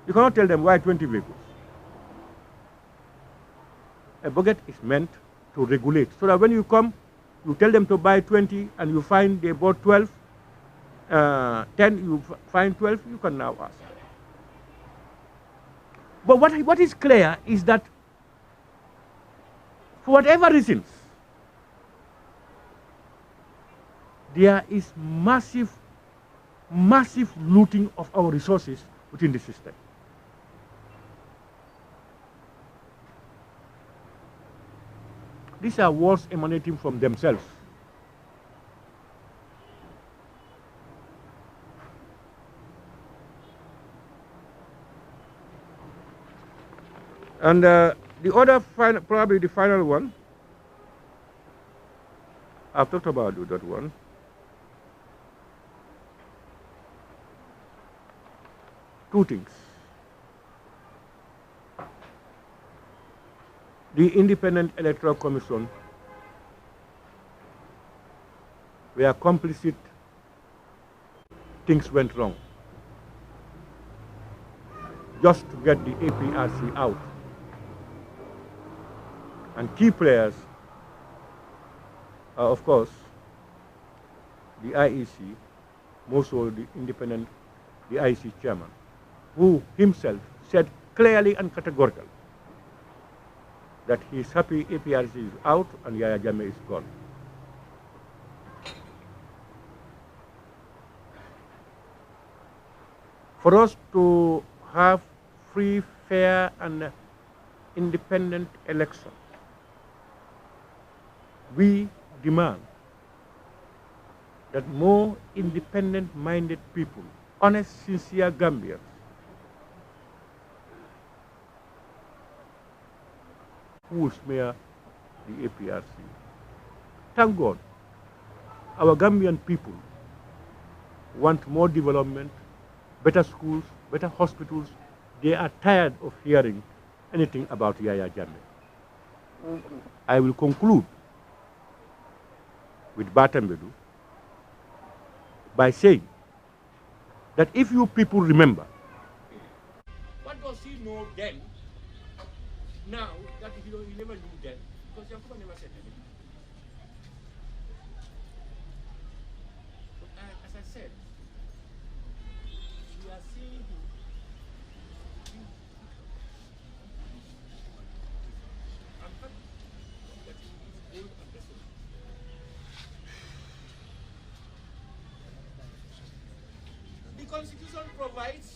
you cannot tell them why 20 vehicles. A budget is meant to regulate, so that when you come, you tell them to buy 20, and you find they bought 12, 10, you find 12, you can now ask. But what is clear is that for whatever reasons, there is massive looting of our resources within the system. These are wars emanating from themselves. And the other, probably the final one, I've talked about that one. Two things. The Independent Electoral Commission were complicit. Things went wrong. Just to get the APRC out. And key players are, of course, the IEC, most of the independent, the IEC chairman, who himself said clearly and categorically that he is happy APRC is out and Yahya Jammeh is gone. For us to have free, fair, and independent elections, we demand that more independent-minded people, honest, sincere Gambians, who will smear the APRC. Thank God, our Gambian people want more development, better schools, better hospitals. They are tired of hearing anything about Yahya Jammeh. I will conclude with Batambedu by saying that if you people remember, what does he know then, now that he never knew then, because Yankuba never said anything. But as I said, we are seeing him. I'm happy that he is old and desolate. The Constitution provides,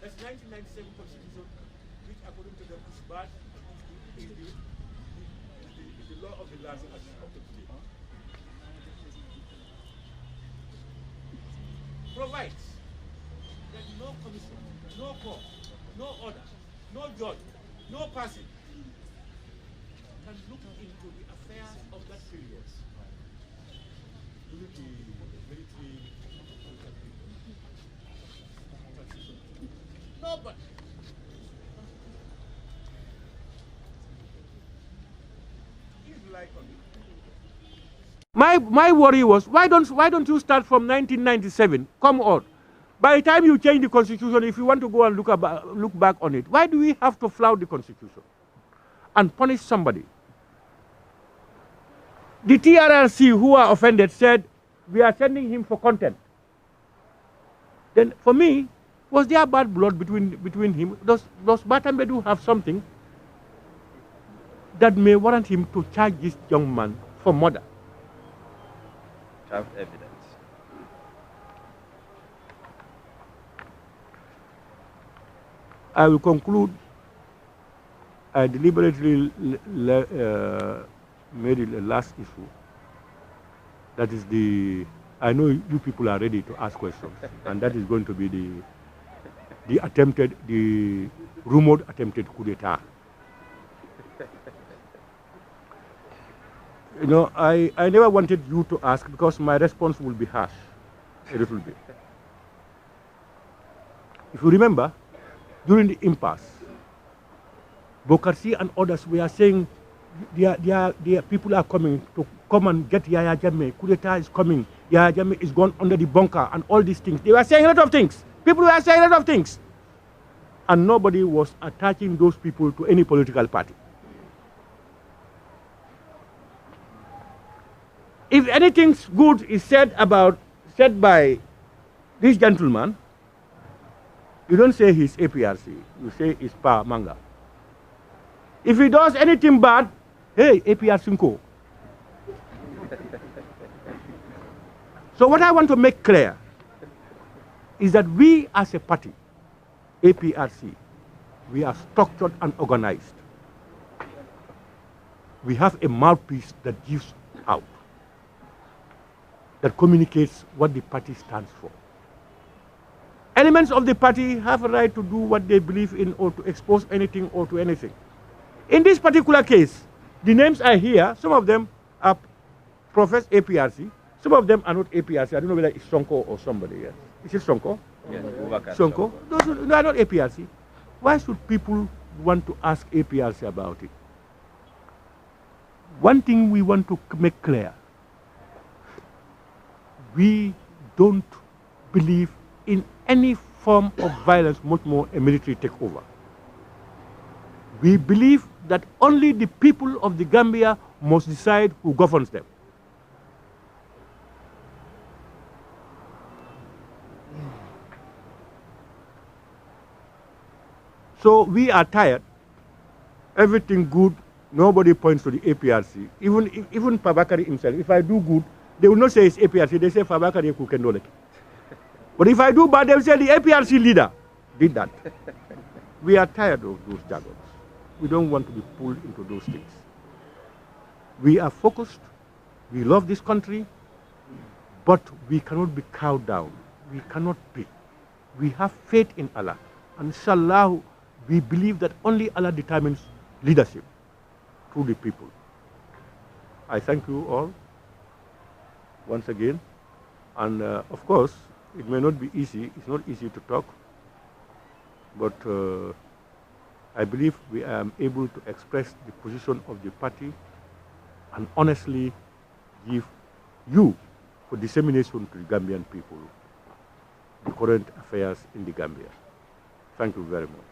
that's 1997 Constitution, which according to the Bushbat is the law of the land as of today. Provides that no commission, no court, no order, no judge, no person can look into the affairs of that period. During the military transition. Nobody. My worry was, why don't you start from 1997? Come on. By the time you change the constitution, if you want to go and look back on it, why do we have to flout the constitution and punish somebody? The TRRC, who are offended, said we are sending him for content. Then for me, Was there bad blood between him? Does Batambedu have something that may warrant him to charge this young man for murder? Without evidence. I will conclude. I deliberately made it the last issue. That is I know you people are ready to ask questions, and that is going to be the rumored attempted coup d'etat. You know, I never wanted you to ask because my response will be harsh, a little bit. If you remember, during the impasse, Bokarsi and others were saying their people are coming to come and get Yaya Jammeh. Coup d'etat is coming. Yaya Jammeh is gone under the bunker and all these things. They were saying a lot of things. People were saying a lot of things. And nobody was attaching those people to any political party. If anything good is said by this gentleman, you don't say he's APRC, you say he's Pa Manga. If he does anything bad, hey, APRC. So what I want to make clear is that we as a party, APRC, we are structured and organized. We have a mouthpiece that gives out, that communicates what the party stands for. Elements of the party have a right to do what they believe in or to expose anything or to anything. In this particular case, the names are here. Some of them are Professor APRC. Some of them are not APRC. I don't know whether it's Sonko or somebody else. Is it Sonko? Yes, Sonko. Those are not APRC. Why should people want to ask APRC about it? One thing we want to make clear, we don't believe in any form of violence, much more a military takeover. We believe that only the people of the Gambia must decide who governs them. So we are tired. Everything good, nobody points to the APRC. Even Fabakary himself, if I do good, they will not say it's APRC, they say Fabakary Kukendolek. But if I do bad, they will say the APRC leader did that. We are tired of those jargons. We don't want to be pulled into those things. We are focused. We love this country, but we cannot be cowed down. We cannot be. We have faith in Allah. And inshallah, we believe that only Allah determines leadership through the people. I thank you all once again. And of course, it may not be easy. It's not easy to talk. But I believe we are able to express the position of the party and honestly give you for dissemination to the Gambian people the current affairs in the Gambia. Thank you very much.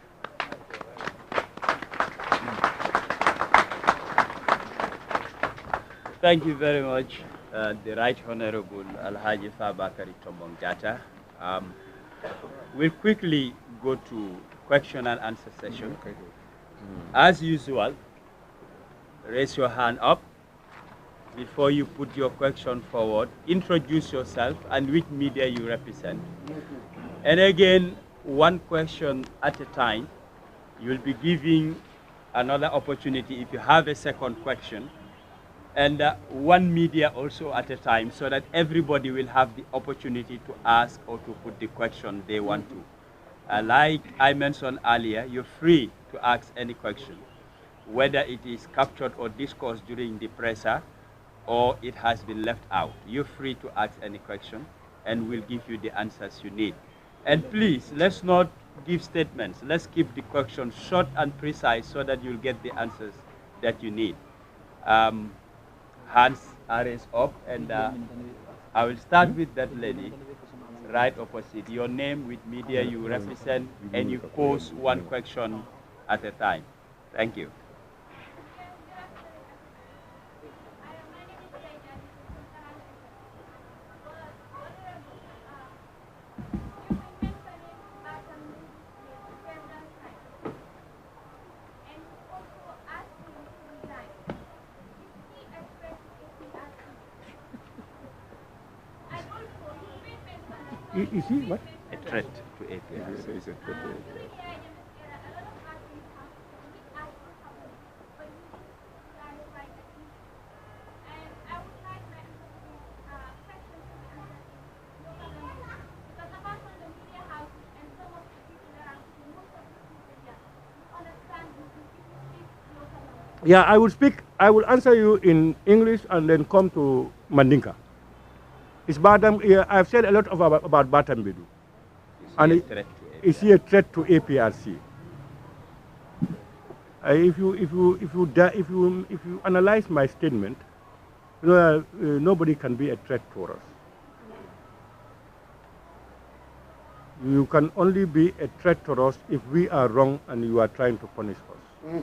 Thank you very much, the Right Honorable Alhaji Fabakary Tombong Jatta. We'll quickly go to question and answer session. As usual, raise your hand up before you put your question forward. Introduce yourself and which media you represent. And again, one question at a time. You'll be giving another opportunity if you have a second question. And one media also at a time, so that everybody will have the opportunity to ask or to put the question they want to. Like I mentioned earlier, you're free to ask any question, whether it is captured or discussed during the presser or it has been left out. You're free to ask any question and we'll give you the answers you need. And please, let's not give statements. Let's keep the question short and precise so that you'll get the answers that you need. Hands are raised up, and I will start with that lady right opposite. Your name, with media you represent, and you pose one question at a time. Thank you. Is he what? A threat to APRC. Is a threat to APRC. Yeah, I will answer you in English and then come to Mandinka. I've said a lot about Batambedu. Is he a threat to APRC? If you analyze my statement, nobody can be a threat to us. You can only be a threat to us if we are wrong and you are trying to punish us.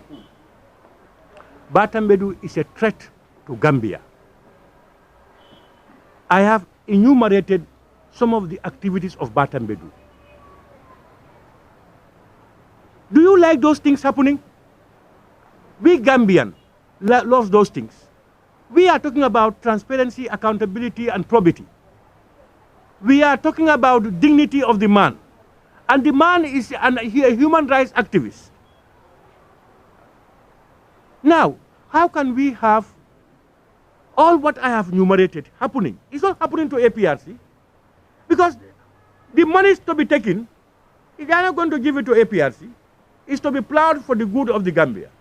Batambedu is a threat to Gambia. I have enumerated some of the activities of Batambedu. Do you like those things happening? We Gambian love those things. We are talking about transparency, accountability, and probity. We are talking about the dignity of the man. And the man is a human rights activist. Now, how can we have all what I have enumerated happening? It's not happening to APRC. Because the money is to be taken, if they are not going to give it to APRC, it's to be plowed for the good of the Gambia.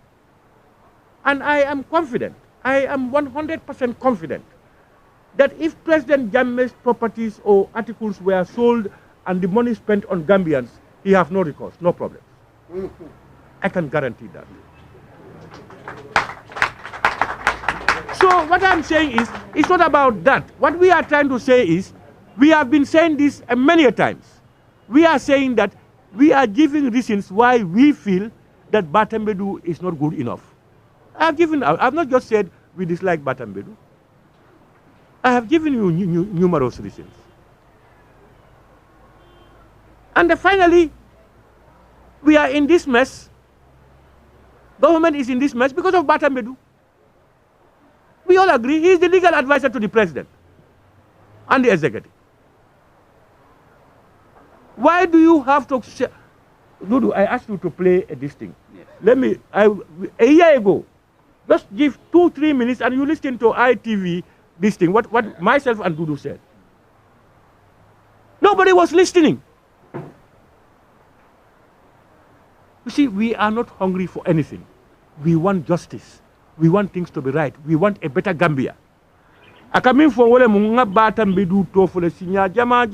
And I am confident, I am 100% confident, that if President Jammeh's properties or articles were sold and the money spent on Gambians, he has no recourse, no problem. I can guarantee that. So what I'm saying is, it's not about that. What we are trying to say is, we have been saying this many times. We are saying that we are giving reasons why we feel that Batambedu is not good enough. I've not just said we dislike Batambedu. I have given you numerous reasons. And finally, we are in this mess. Government is in this mess because of Batambedu. We all agree he is the legal advisor to the president and the executive. Why do you have to... Dudu, I asked you to play this thing. Yes. A year ago, just give 2-3 minutes and you listen to ITV, this thing, what myself and Dudu said. Nobody was listening. You see, we are not hungry for anything. We want justice. We want things to be right. We want a better Gambia. Akamin for wole munga Batambedu to for the senior jama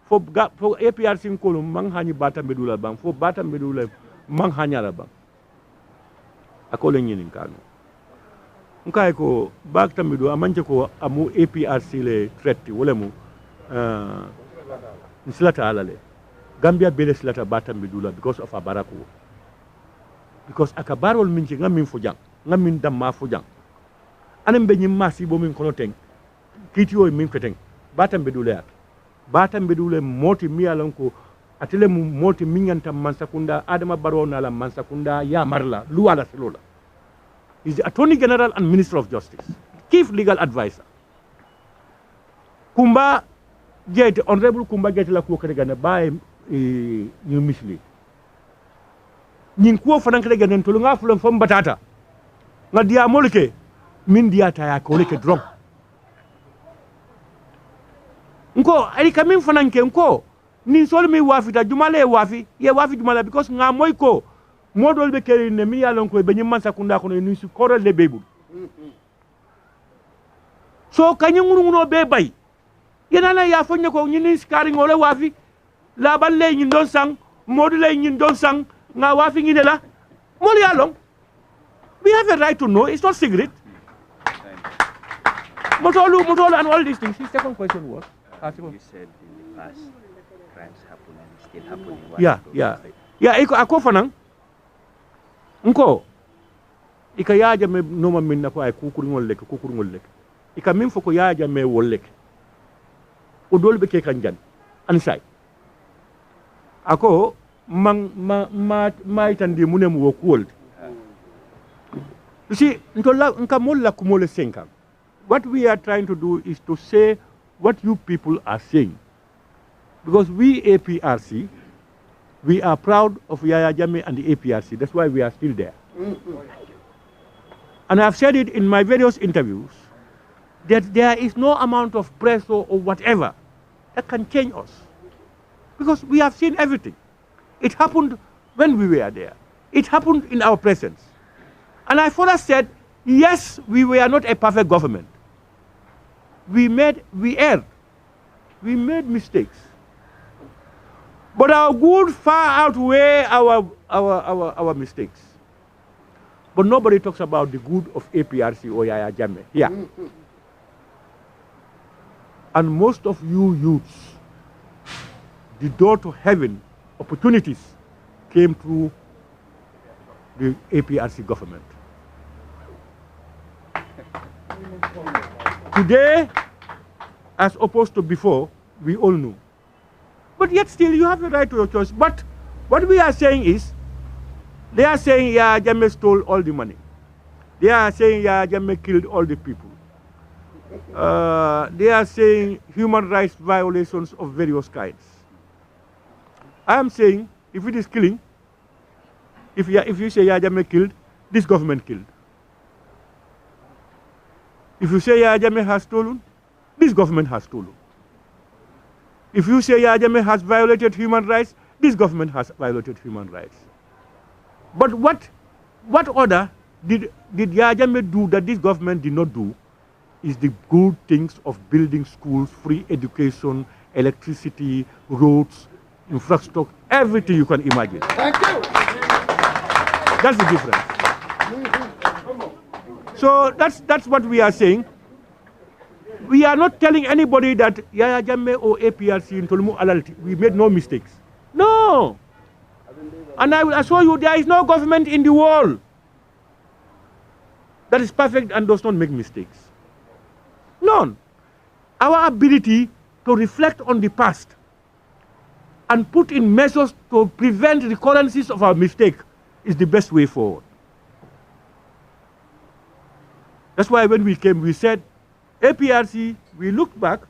for APRC kolum manghani Batambedu la bang for Batambedu la manghanya la bang. Akole nyini kanu. Nkai ko Batambedu amanje ko amu APRC le tretti wole mu nsilata alale. Gambia bele silata Batambedu la because of Abaraku. Because akabarol minchi ngamin fojang. Ngamin damma fojang anem be nyim masi bo min kono teng kitiyo min peteng Batambedu le Batambedu le moti mi alon ko atele mu moti minyanta mansakunda adama barona la mansakunda ya marla luala selola is the Attorney General and Minister of Justice, Chief Legal Advisor. Kumba Gate, Honorable Kumba Gate la kuwa gana by new misli nyin kuwa fanan kare ganen tolu nga fulan fam batata nga dia molke min dia ta ya ko leke drop nko ali kamin fanan ke nko ni sol mi wafi ta jumale wafi ye wafi jumala because nga moy ko modol be keri ne mi yalon ko be nyimman sakunda ko ni su korol le bebu so kanyi ngunu be bay yenana ya fonye ko nyini skari ngole wafi la balle nyin don sang module nyin don sang nga wafi ngine la mol yalon. We have a right to know. It's not secret. Motolu, and all these things. His second question was... you said in the past, crimes happen and still happening. Yeah, ako fanang. Nko. Ika yaja me noma minna ko ay kukuringol lek. Ika min foko yaja me wollek. Udol be ke kanjan. Ansai. Ako, ma itandi munem wo kuold. You see, what we are trying to do is to say what you people are saying. Because we APRC, we are proud of Yaya Jammeh and the APRC. That's why we are still there. And I've said it in my various interviews that there is no amount of pressure or whatever that can change us. Because we have seen everything. It happened when we were there. It happened in our presence. And I further said, yes, we were not a perfect government. We erred. We made mistakes. But our good far outweigh our mistakes. But nobody talks about the good of APRC or Yaya Jammeh here. And most of you youths, the door to heaven, opportunities came through the APRC government. Today, as opposed to before, we all know. But yet still, you have the right to your choice. But what we are saying is, they are saying Yaya Jammeh stole all the money. They are saying Yaya Jammeh killed all the people. They are saying human rights violations of various kinds. I am saying, if it is killing, if you say Yaya Jammeh killed, this government killed. If you say Yaya Jammeh has stolen, this government has stolen. If you say Yaya Jammeh has violated human rights, this government has violated human rights. But what order did Yaya Jammeh do that this government did not do is the good things of building schools, free education, electricity, roads, infrastructure, everything you can imagine. Thank you. That's the difference. So that's what we are saying. We are not telling anybody that Yaya Jammeh or APRC in Tolumu Alalti, we made no mistakes. No. And I will assure you there is no government in the world that is perfect and does not make mistakes. None. Our ability to reflect on the past and put in measures to prevent recurrences of our mistake is the best way forward. That's why when we came, we said, APRC, we looked back,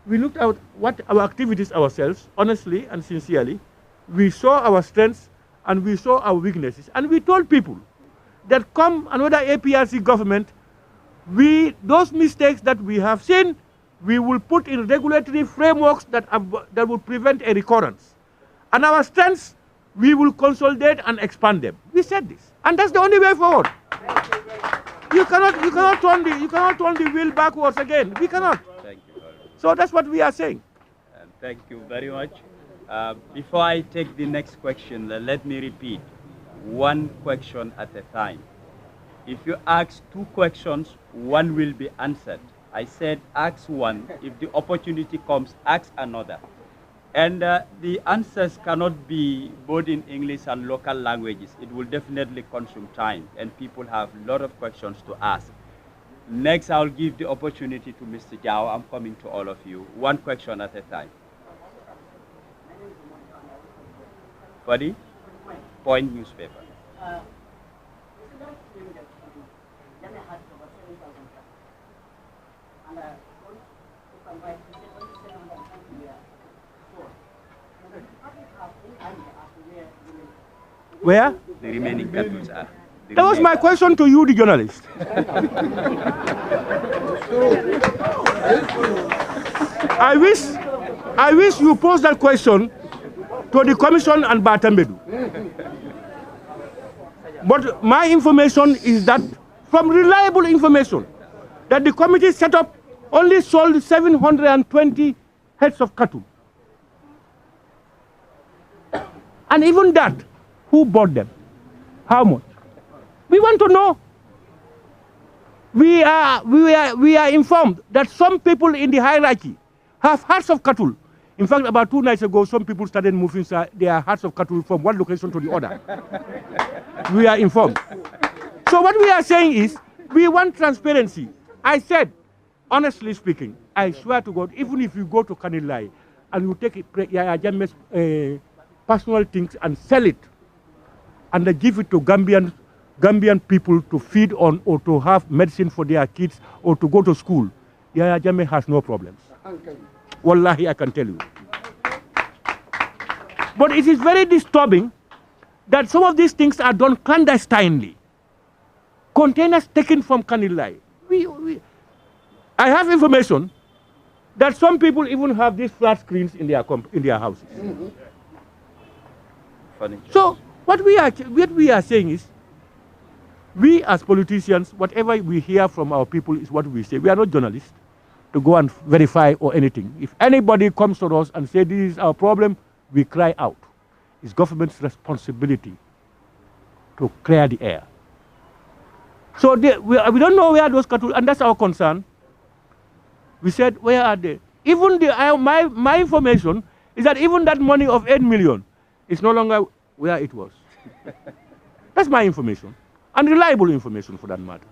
we looked at what our activities ourselves, honestly and sincerely. We saw our strengths and we saw our weaknesses. And we told people that come another APRC government, those mistakes that we have seen, we will put in regulatory frameworks that will prevent a recurrence. And our strengths, we will consolidate and expand them. We said this. And that's the only way forward. You cannot turn the wheel backwards again. We cannot. Thank you very much. So that's what we are saying. Thank you very much. Before I take the next question, let me repeat. One question at a time. If you ask two questions, one will be answered. I said ask one. If the opportunity comes, ask another. And the answers cannot be both in English and local languages. It will definitely consume time, and people have a lot of questions to ask. Next, I'll give the opportunity to Mr. Jao. I'm coming to all of you. One question at a time. For the Point newspaper. Where? The remaining capitals are. That was my question to you, the journalist. I wish you pose that question to the commission and Batambedu. But my information is that, from reliable information, that the committee set up only sold 720 heads of cattle. And even that, who bought them? How much? We want to know. We are informed that some people in the hierarchy have herds of cattle. In fact, about 2 nights ago, some people started moving their herds of cattle from one location to the other. We are informed. So what we are saying is, we want transparency. I said, honestly speaking, I swear to God, even if you go to Kanilai and you take Yaya Jammeh's personal things and sell it, and they give it to Gambian people to feed on or to have medicine for their kids or to go to school, Yaya Jammeh has no problems. Wallahi, I can tell you. But it is very disturbing that some of these things are done clandestinely. Containers taken from Kanilai. I have information that some people even have these flat screens in their houses. So what we are saying is, we as politicians, whatever we hear from our people is what we say. We are not journalists to go and verify or anything. If anybody comes to us and says this is our problem, we cry out. It's government's responsibility to clear the air. So we don't know where those cattle, and that's our concern. We said, where are they? Even my information is that even that money of 8 million is no longer where it was. That's my information, and reliable information for that matter.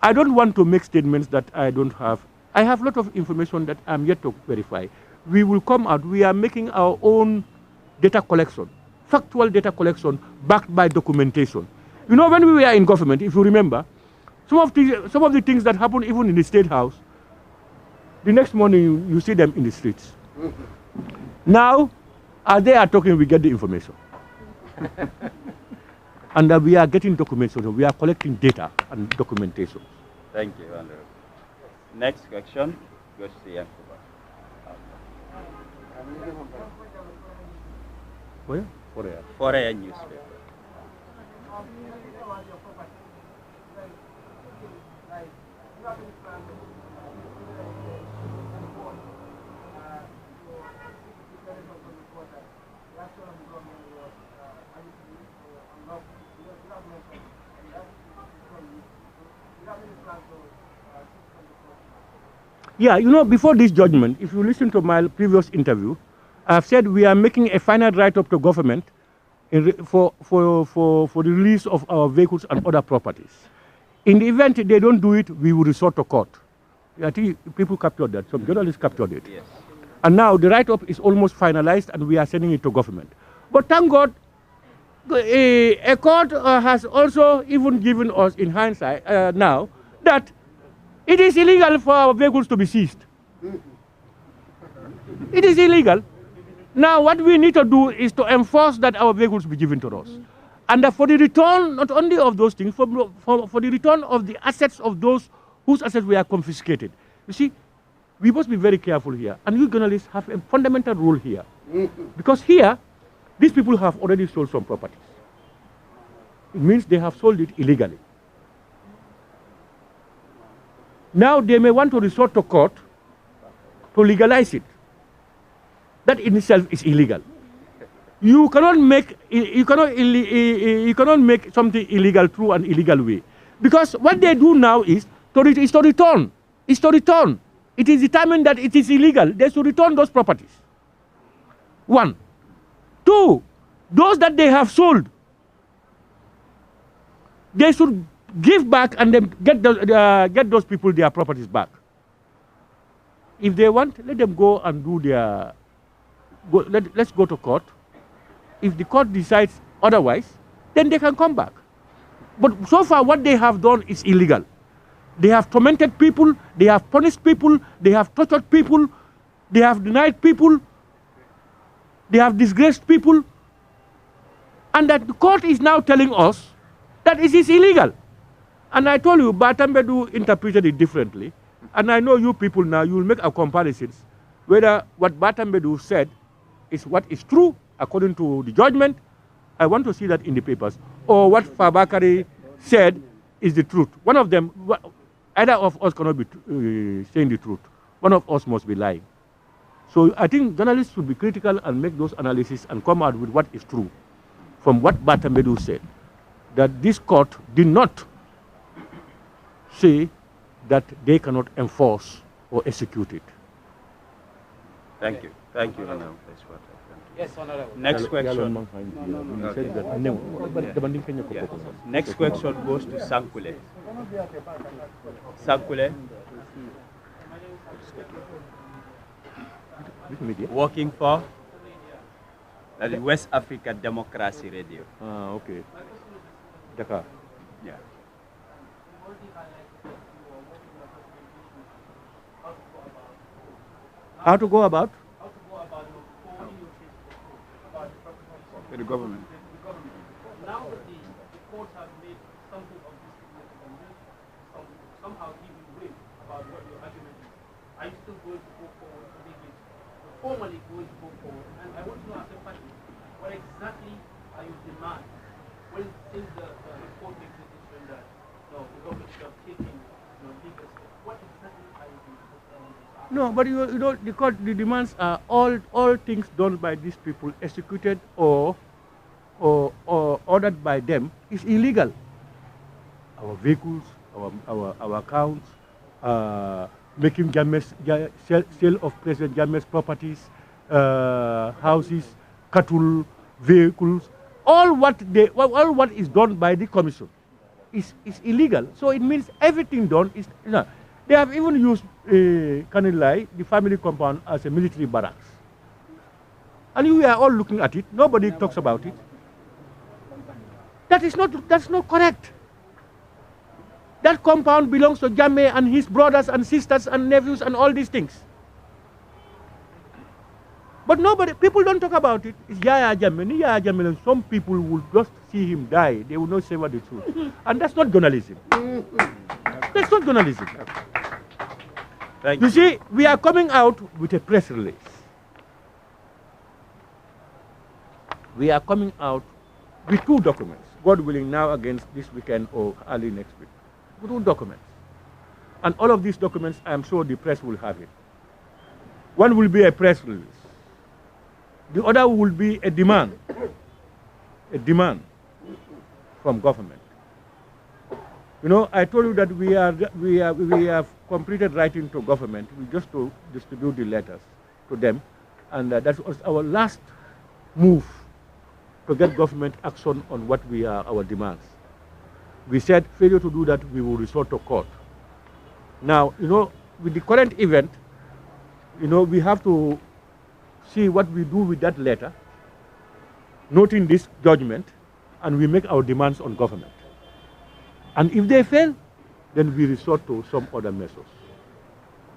I don't want to make statements that I don't have. I have a lot of information that I'm yet to verify. We will come out. We are making our own data collection, factual data collection backed by documentation. You know, when we were in government, if you remember, some of the things that happen even in the State House, the next morning you see them in the streets. Now, as they are talking, we get the information. And we are getting documentation. We are collecting data and documentation. Thank you, Andrew. Next question goes to Yankuba. Where? Foreign newspaper. Yeah, you know, before this judgment, if you listen to my previous interview, I've said we are making a final write-up to government for the release of our vehicles and other properties. In the event they don't do it, we will resort to court. I think people captured that. Some journalists captured it. Yes. And now the write-up is almost finalized, and we are sending it to government. But thank God, a court has also even given us, in hindsight now, that it is illegal for our vehicles to be seized. It is illegal. Now what we need to do is to enforce that our vehicles be given to us. And for the return, not only of those things, for the return of the assets of those whose assets were confiscated. You see, we must be very careful here. And you journalists have a fundamental role here. Because here, these people have already sold some properties. It means they have sold it illegally. Now they may want to resort to court to legalize it. That in itself is illegal. You cannot make something illegal through an illegal way, because what they do now is to return. It is determined that it is illegal. They should return those properties. 1, 2, those that they have sold, they should give back and then get those people their properties back. If they want, let them go and do their. Let's go to court. If the court decides otherwise, then they can come back. But so far, what they have done is illegal. They have tormented people, they have punished people, they have tortured people, they have denied people, they have disgraced people, and that the court is now telling us that it is illegal. And I told you, Batambedu interpreted it differently. And I know you people now, you will make a comparisons whether what Batambedu said is what is true according to the judgment. I want to see that in the papers. Or what Fabakari said is the truth. One of them, either of us cannot be saying the truth. One of us must be lying. So I think journalists should be critical and make those analyses and come out with what is true from what Batambedu said. That this court did not say that they cannot enforce or execute it. Thank you. Thank you, Honorable. Yes, Honorable. Next question. Next question goes to Sankule. Sankule, working for the West Africa Democracy Radio. Okay. Dakar. Yeah. How to go about? For the government. Now that the courts have made something of this significance, somehow giving way about what your argument is, are you still going to go forward to make it formally going to go forward? And I want to know as a party, what exactly are your demands? When since the report makes the decision that no, the government should have taken legal steps, what exactly are you doing? No, but you know, because the demands are all things done by these people, executed or ordered by them, is illegal. Our vehicles, our accounts, making sale of President Jammeh's properties, houses, cattle, vehicles, all what is done by the commission is illegal. So it means everything done is. They have even used Kanilai, the family compound, as a military barracks. And we are all looking at it. Nobody talks about it. That's not correct. That compound belongs to Jammeh and his brothers and sisters and nephews and all these things. But people don't talk about it. It's Yaya Jammeh, and some people will just see him die. They will not say what the truth. And that's not journalism. That's not journalism. You see, we are coming out with a press release. We are coming out with 2 documents. God willing, now against this weekend or early next week. 2 documents. And all of these documents, I am sure the press will have it. One will be a press release. The other will be a demand from government. You know, I told you that we have completed writing to government. We just to distribute the letters to them, and that was our last move to get government action on what our demands. We said failure to do that, we will resort to court. Now, you know, with the current event, you know, we have to see what we do with that letter, noting this judgment, and we make our demands on government. And if they fail, then we resort to some other measures.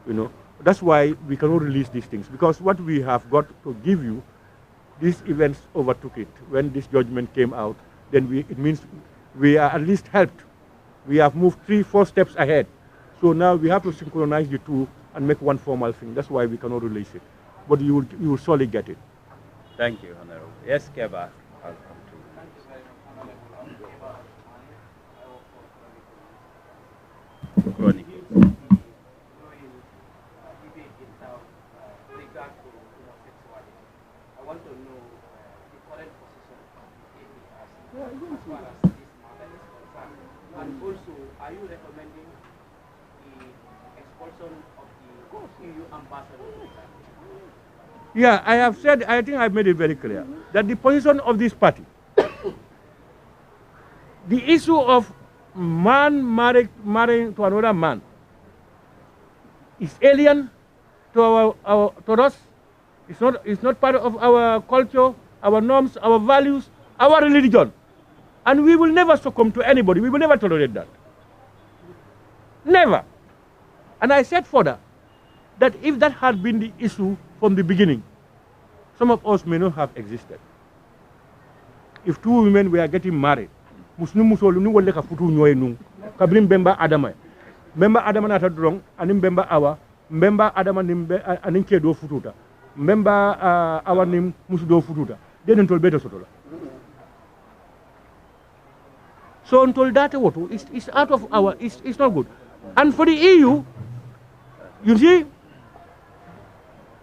You know, that's why we cannot release these things, because what we have got to give you, these events overtook it. When this judgment came out, then it means we are at least helped. We have moved 3-4 steps ahead. So now we have to synchronize the 2 and make one formal thing. That's why we cannot release it. But you will surely get it. Thank you, Honorable. Yes, Keba. I'll come to you. Chronicle. I want to know the current position of the APRC as far as this matter is concerned. And also, are you recommending the expulsion of the EU ambassador? Yeah, I have said, I think I've made it very clear, that the position of this party, the issue of man marrying to another man is alien to us. It's not part of our culture, our norms, our values, our religion. And we will never succumb to anybody. We will never tolerate that. Never. And I said further that if that had been the issue from the beginning, some of us may not have existed. If 2 women were getting married, Muslim musolu ni wolle ka futu nyoy nu kabrim bemba adama memba adama na tadrong anim bemba awa memba adama nimbe anin ke do fututa memba awa nim musu do fututa den tol beto sotola. So until that water is out of our, it's not good. And for the EU, you see,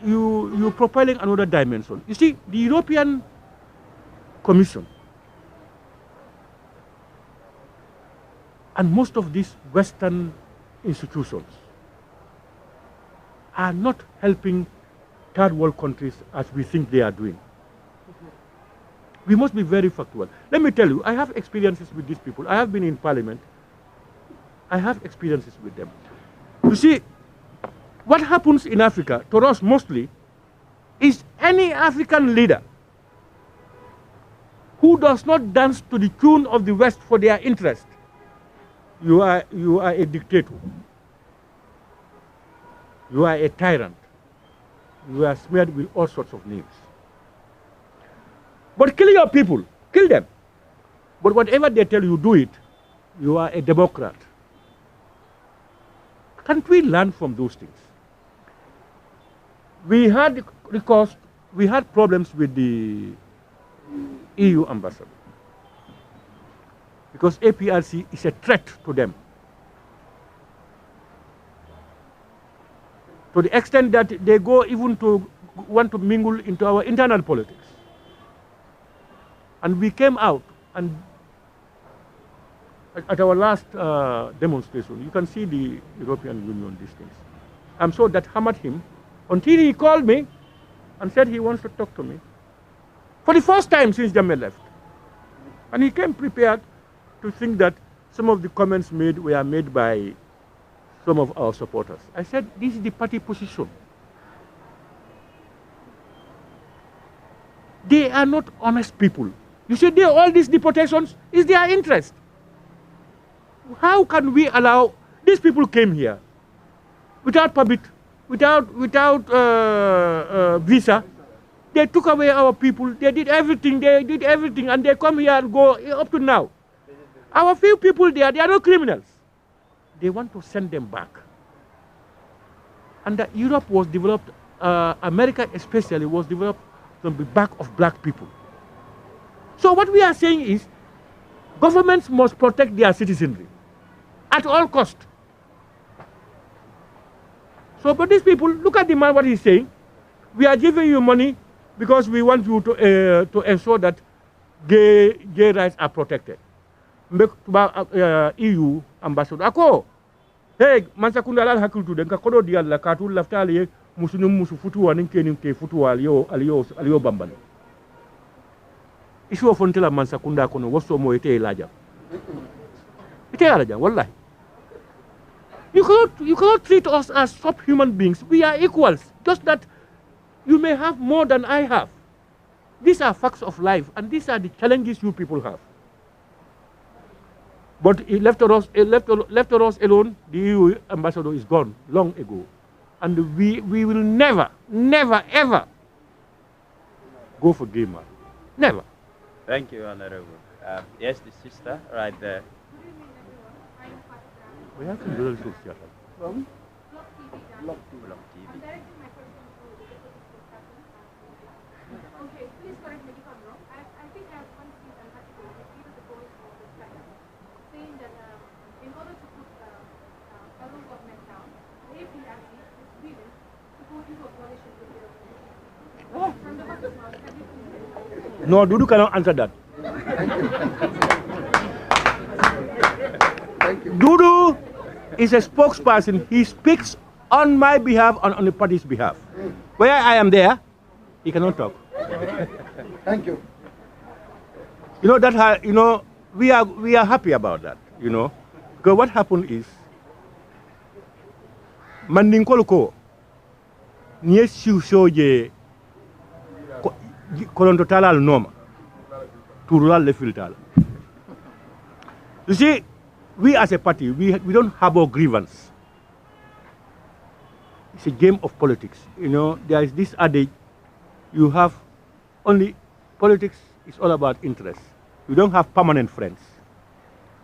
you're propelling another dimension. You see, the European Commission and most of these Western institutions are not helping third world countries as we think they are doing. We must be very factual. Let me tell you, I have experiences with these people. I have been in parliament. I have experiences with them. You see, what happens in Africa, to us mostly, is any African leader who does not dance to the tune of the West for their interest, you are a dictator. You are a tyrant. You are smeared with all sorts of names. But kill your people, kill them. But whatever they tell you, do it. You are a Democrat. Can't we learn from those things? We had problems with the EU ambassador because APRC is a threat to them. To the extent that they go even to want to mingle into our internal politics. And we came out and at our last demonstration, you can see the European Union, these things. I'm sure that hammered him until he called me and said he wants to talk to me. For the first time since Jammeh left. And he came prepared to think that some of the comments made were made by some of our supporters. I said, this is the party position. They are not honest people. You see, all these deportations is their interest. How can we allow these people came here without permit, without visa? They took away our people. They did everything. And they come here and go up to now. Our few people there, they are not criminals. They want to send them back. And Europe was developed, America especially was developed from the back of black people. So what we are saying is, governments must protect their citizenry at all cost. So, but these people, look at the man, what he's saying. We are giving you money because we want you to ensure that gay rights are protected. EU ambassador ako hey mansakunda lal hakiltu den ka kodo dial la katul laftali musunum musu futuwa ninke futuwa aliyo bambal isu fontela mansakunda kono wosso mo ite laja wallahi you cannot treat us as subhuman beings. We are equals, just that you may have more than I have. These are facts of life, and these are the challenges you people have. But he left us alone. The EU ambassador is gone long ago. And we will never, ever go for gay marriage. Never. Thank you, Honorable. Yes, the sister right there. We have to do this. Block TV. Okay, please correct me if I'm wrong. I think I have one piece and article that gives the voice for the strike, saying that in order to put the federal government down, the APRC is willing to go into a coalition with the opposition. From the horse's mouth, can you please? No, Dudu cannot answer that. Thank you. Dudu is a spokesperson. He speaks on my behalf and on the party's behalf. Where I am there, he cannot talk. Thank you. You know that we are happy about that. You know, because what happened is Mandinkoloko niye siusoje kolontotala al noma turural lefiltala. You see, we as a party, we don't harbor grievance. It's a game of politics. You know, there is this adage, you have only, politics is all about interest. You don't have permanent friends.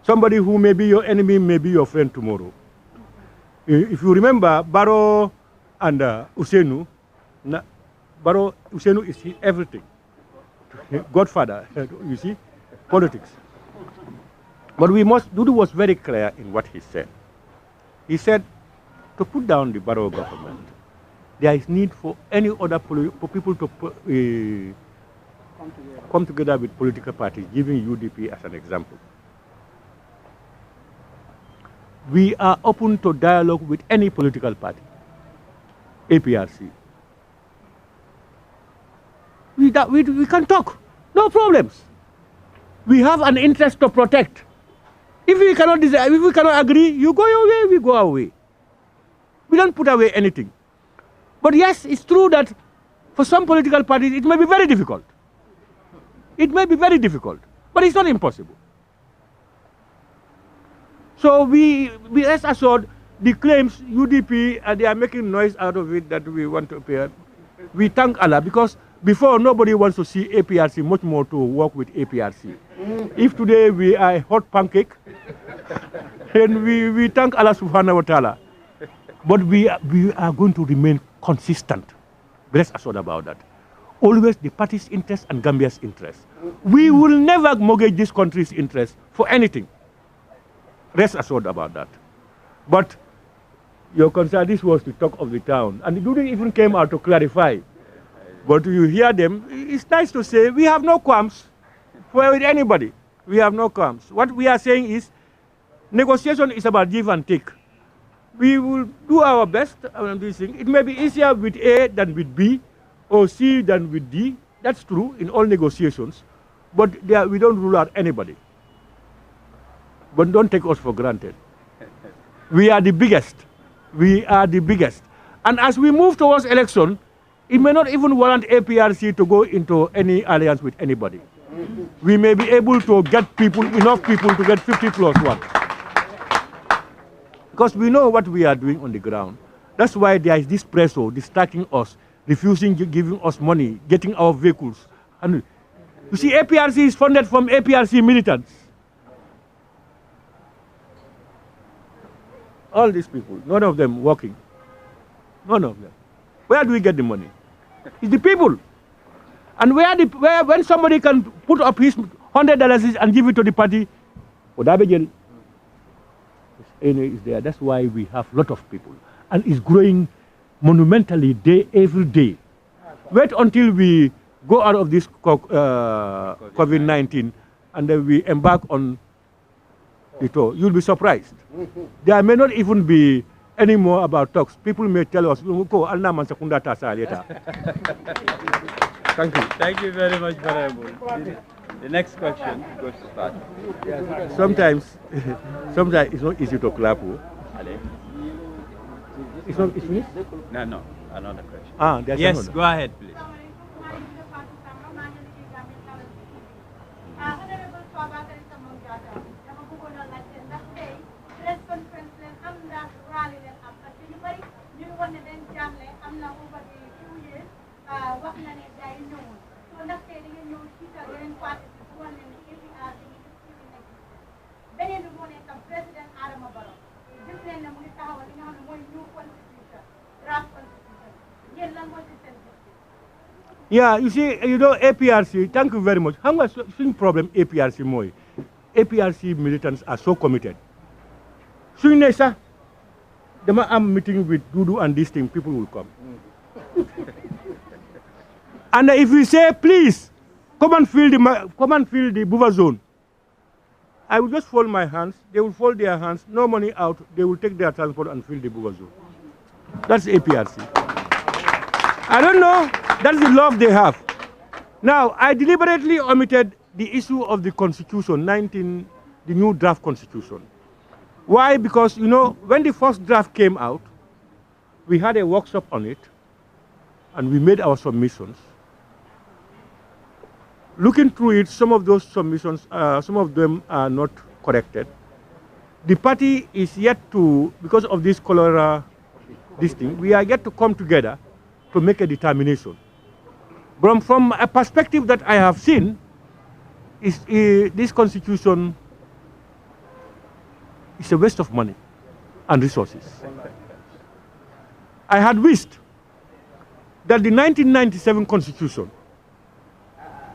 Somebody who may be your enemy may be your friend tomorrow. If you remember, Barrow and Usenu, Barrow, Usenu is everything. Godfather, you see, politics. But Dudu was very clear in what he said. He said, to put down the Barrow government, there is need for any other for people to come together with political parties, giving UDP as an example. We are open to dialogue with any political party, APRC. We can talk, no problems. We have an interest to protect. If we cannot agree, you go your way, we go our way. We don't put away anything. But yes, it's true that for some political parties, it may be very difficult. It may be very difficult, but it's not impossible. So we rest assured, the claims UDP, they are making noise out of it that we want to appear. We thank Allah because Before, nobody wants to see APRC, much more to work with APRC. If today we are a hot pancake, and we thank Allah subhanahu wa ta'ala, but we are going to remain consistent. Rest assured about that. Always the party's interest and Gambia's interest. We will never mortgage this country's interest for anything. Rest assured about that. But your concern, this was the talk of the town, and you didn't even came out to clarify. But you hear them, it's nice to say we have no qualms with anybody. We have no qualms. What we are saying is negotiation is about give and take. We will do our best on this thing. It may be easier with A than with B, or C than with D. That's true in all negotiations. But we don't rule out anybody. But don't take us for granted. We are the biggest. We are the biggest. And as we move towards election, it may not even warrant APRC to go into any alliance with anybody. We may be able to get enough people to get 50 plus 1. Because we know what we are doing on the ground. That's why there is this pressure distracting us, refusing giving us money, getting our vehicles. And you see, APRC is funded from APRC militants. All these people, none of them working. None of them. Where do we get the money? It's the people. And when somebody can put up his $100 and give it to the party, Odabejel is there. That's why we have a lot of people. And it's growing monumentally every day. Wait until we go out of this COVID-19 and then we embark on the tour. You'll be surprised. There may not even be any more about talks. People may tell us, Thank you. Thank you very much, Honorable. The next question goes to start. Sometimes it's not easy to clap. It's finished? No, another question. There's yes, another. go ahead, please. Yeah, you see, APRC, thank you very much. How much problem APRC more? APRC militants are so committed. Soon, sir, I'm meeting with Dudu and this thing, people will come. And if we say, please, come and fill the buffer zone, I will just fold my hands, they will fold their hands, no money out, they will take their transport and fill the buffer zone. That's APRC. I don't know, that's the love they have. Now, I deliberately omitted the issue of the Constitution, the new draft Constitution. Why? Because, when the first draft came out, we had a workshop on it, and we made our submissions. Looking through it, some of those submissions, some of them are not corrected. The party is yet to, because of this cholera, we are yet to come together to make a determination. But from a perspective that I have seen, this constitution is a waste of money and resources. I had wished that the 1997 constitution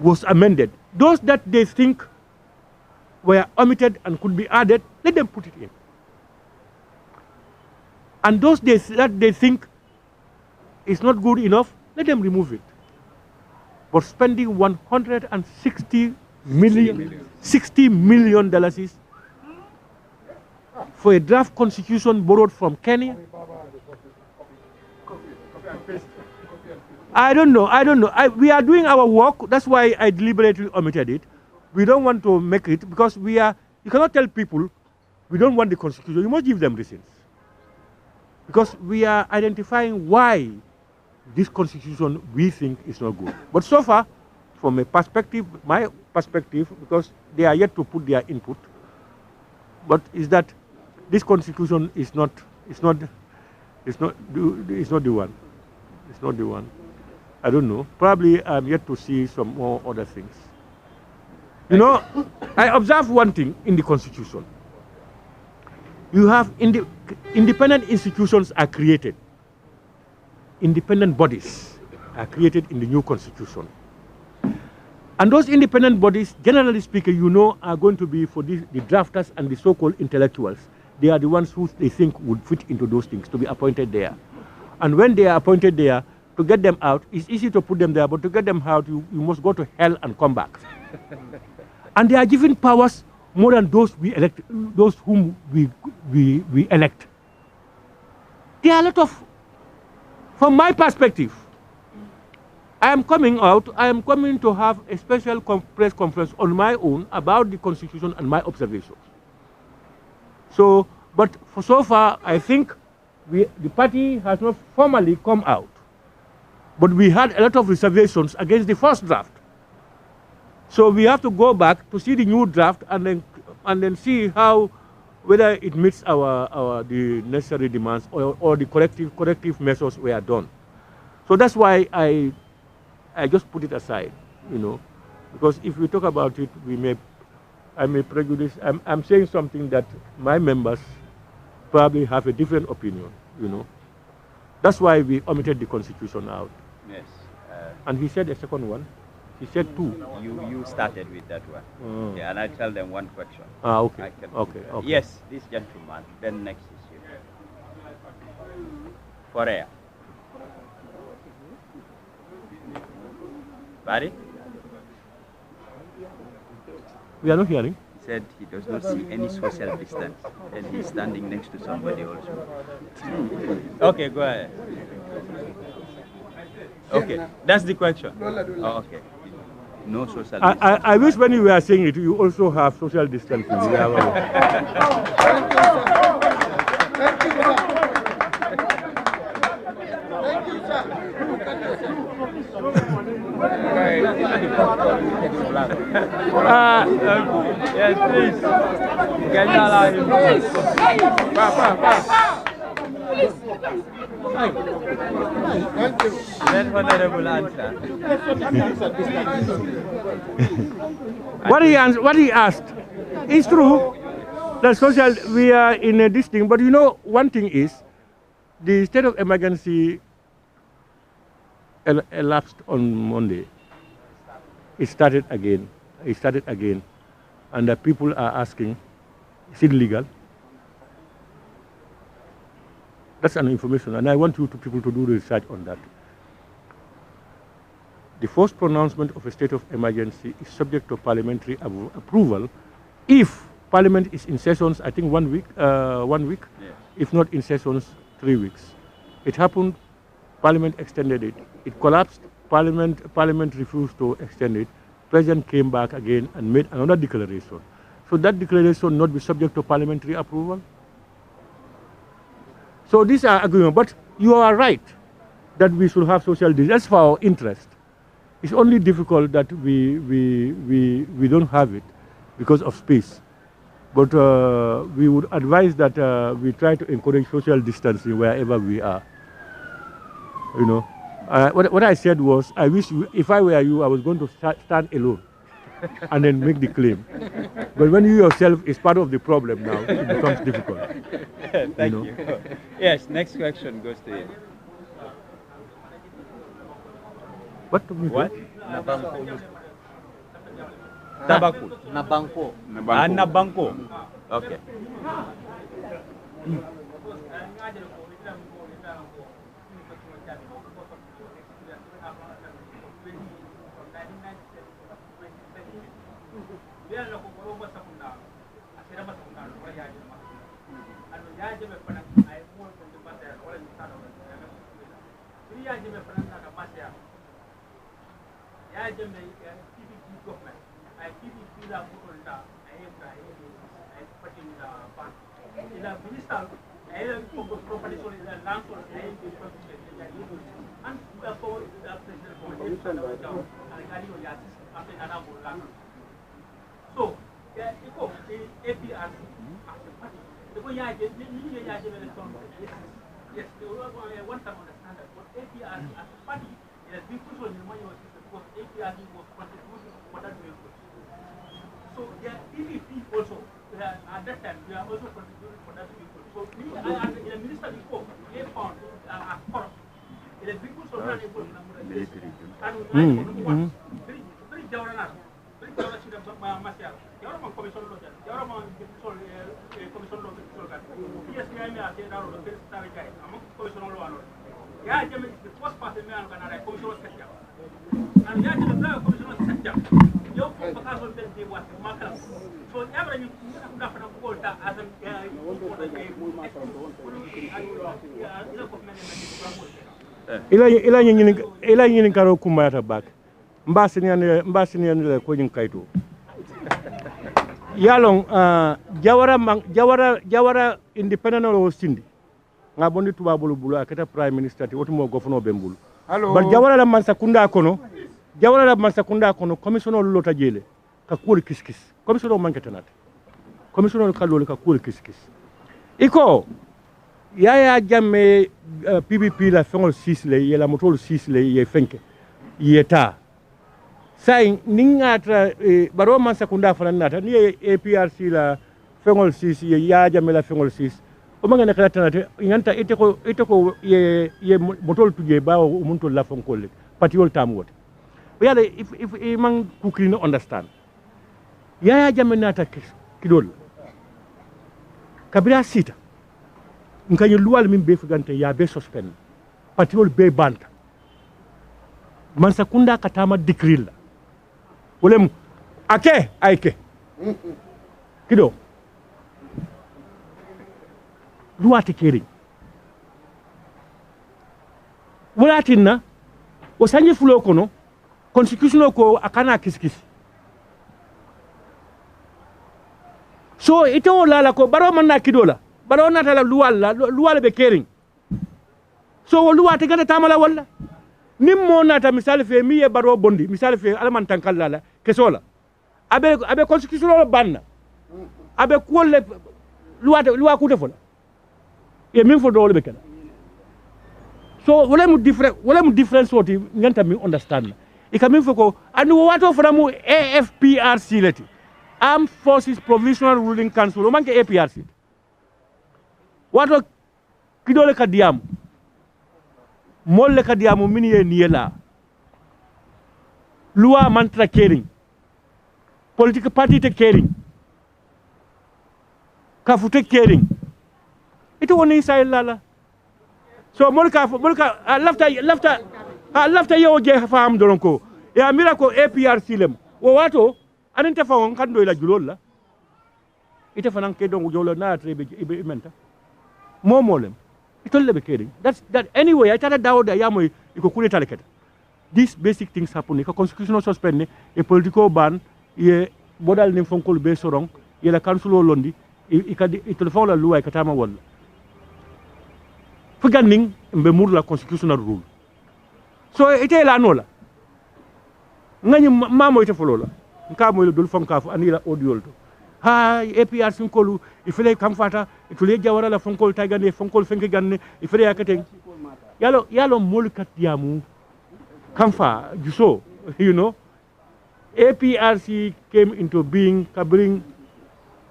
was amended. Those that they think were omitted and could be added, let them put it in. And those that they think is not good enough, let them remove it. But spending $160 million for a draft constitution borrowed from Kenya? I don't know. We are doing our work. That's why I deliberately omitted it. We don't want to make it because you cannot tell people we don't want the constitution. You must give them reasons. Because we are identifying why this constitution we think is not good. But so far, from a perspective, my perspective, because they are yet to put their input, but is that this constitution is not the one. It's not the one. I don't know. Probably I'm yet to see some more other things. You know, I observe one thing in the Constitution. You have independent institutions are created. Independent bodies are created in the new Constitution. And those independent bodies, generally speaking, you know, are going to be for the drafters and the so-called intellectuals. They are the ones who they think would fit into those things to be appointed there. And when they are appointed there, to get them out, it's easy to put them there, but to get them out, you must go to hell and come back. And they are given powers more than those we elect, those whom we elect. There are a lot of, from my perspective, I am coming to have a special press conference on my own about the Constitution and my observations. So, but for so far, I think the party has not formally come out. But we had a lot of reservations against the first draft. So we have to go back to see the new draft and then see how, whether it meets the necessary demands or the corrective measures were done. So that's why I just put it aside, you know, because if we talk about it, I may prejudice. I'm saying something that my members probably have a different opinion, you know. That's why we omitted the Constitution out. Yes. And he said a second one. He said two. You started with that one. Okay, and I tell them one question. Okay. Okay. Yes, this gentleman. Then next is you. Forea. Barry? We are not hearing. He said he does not see any social distance, and he's standing next to somebody also. Okay, go ahead. Okay, that's the question. Oh, okay. No social distance. I wish when you were saying it, you also have social distancing. Yes, please. Can you allow him? Thank you. That honorable answer. What he asked is true. The we are in this thing, but you know, one thing is, the state of emergency elapsed on Monday. It started again. And the people are asking, is it legal? That's an information, and I want people to do research on that. The first pronouncement of a state of emergency is subject to parliamentary approval if Parliament is in sessions, I think 1 week, Yes. If not in sessions, 3 weeks. It happened, Parliament extended it. It collapsed, Parliament refused to extend it. President came back again and made another declaration. So that declaration not be subject to parliamentary approval? So these are arguments, but you are right that we should have social distance. That's for our interest. It's only difficult that we don't have it because of space. But we would advise that we try to encourage social distancing wherever we are. You know, what I said was, I wish if I were you, I was going to stand alone and then make the claim. But when you yourself is part of the problem now, it becomes difficult. Thank you. Yes, next question goes to you. What? Tabaku. Nabangko. Nabanko. Okay. So, APRC, yes, they will want to understand that, but APRC as a party has been put on the money because APRC was contributing for that vehicle. So their EVP also, at that time, they are also contributing for that vehicle. So the minister before, they found a cost. The vehicles are not able to very Jawarana, very Jawarana, Marcia, Jawaraman Commission Law, Jawaraman Commission Law, yes, I am a very guy, among Commission Law. Yeah, the first part of the man and Commission sector. And yet, the Commission sector, your because of them, they was marker. So, every you have a quota as ila nyini karo kumata bak mbasini ya ko nyin kayto yalon jawara independent o sindi nga bondi tubabulu bulu akata prime minister ti wotumo gofuno bembulu bar jawara la man sakunda kono commissioner lota jele ka kuul kiskis commissioner manke tanate commissioner kalol ka kuul kiskis iko yaya jamme PPP la fengol 6 le yela motol 6 le ye fenke yeta sai ningata baro man sakunda fana nata ni APRC la fengol 6 ye ya jamme la fengol 6 o manga nakala tanate nganta ite ko ye motol tuje bawo umuntu la fonkol le patiol tamwote yala if man kukri no understand yaya jamme nata kidol kabira sita nkanyi luwal min be fugante ya be suspend patiol be banta man sakunda katama dikril la wolem ake ayke kido luwate keri wolatinna o sanyi fulo kono constitution ko akana kiskis so ito lala ko baro man na kidola baro na tala luwal be kering so wo luwate gata tamala walla nimmo nata misal fe mi e baro bondi misal fe alman tankal lala kesola abe constitution o banna abe kolle luwa ku defola e min fo dole be kala so wala mu difference woti nganta mi understand e kamin fo ko anu wato fo mu AFPRC leti Armed Forces Provisional Ruling Council o manke APRC wato kidole kadiam molle kadiam mini ye niela loi mantra caring political party te caring kafute caring ito woni say lala so molka lafta yo je fam donko ya mira ko APRC lem wo wato anante fa on kando la julol la ite fanan ke dongo jolo na trebe ibe menta momolem itolle be kering that anyway I tara dawda yamoy iko kule taleketa these basic things happen iko constitutional suspend e political ban ye bodal nim fonkol be sorong ye la council londi ikadi itol fawla luwa katama wala fuganning mbe mur la constitutional rule so ite la nola ngani mamo ite folola nka moy dul fonka fu anila audio to ha APRC kolu ifele kam fata itule jawara la fonkol tagane fonkol fenke ganne ifele yakate yalo molkat yamu kam fa juso you know APRC came into being kabring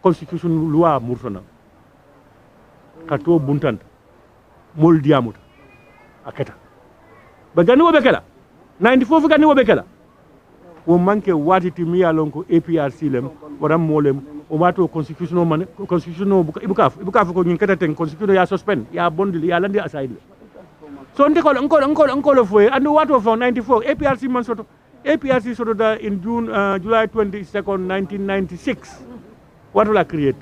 constitution loi mursona kato buntanta mol diamuta aketa bagani wo bekela 94 fu gani wo bekela wo manke wati timi yalon ko APRC lem waram molem o wato constitutional man constitutional ibukaf ko nyin kata ten constitutional ya suspend ya bondil ya landi aside so ndiko encore fo andu wato for 94 APRC man soto APRC soto da in July 22nd 1996 wato la create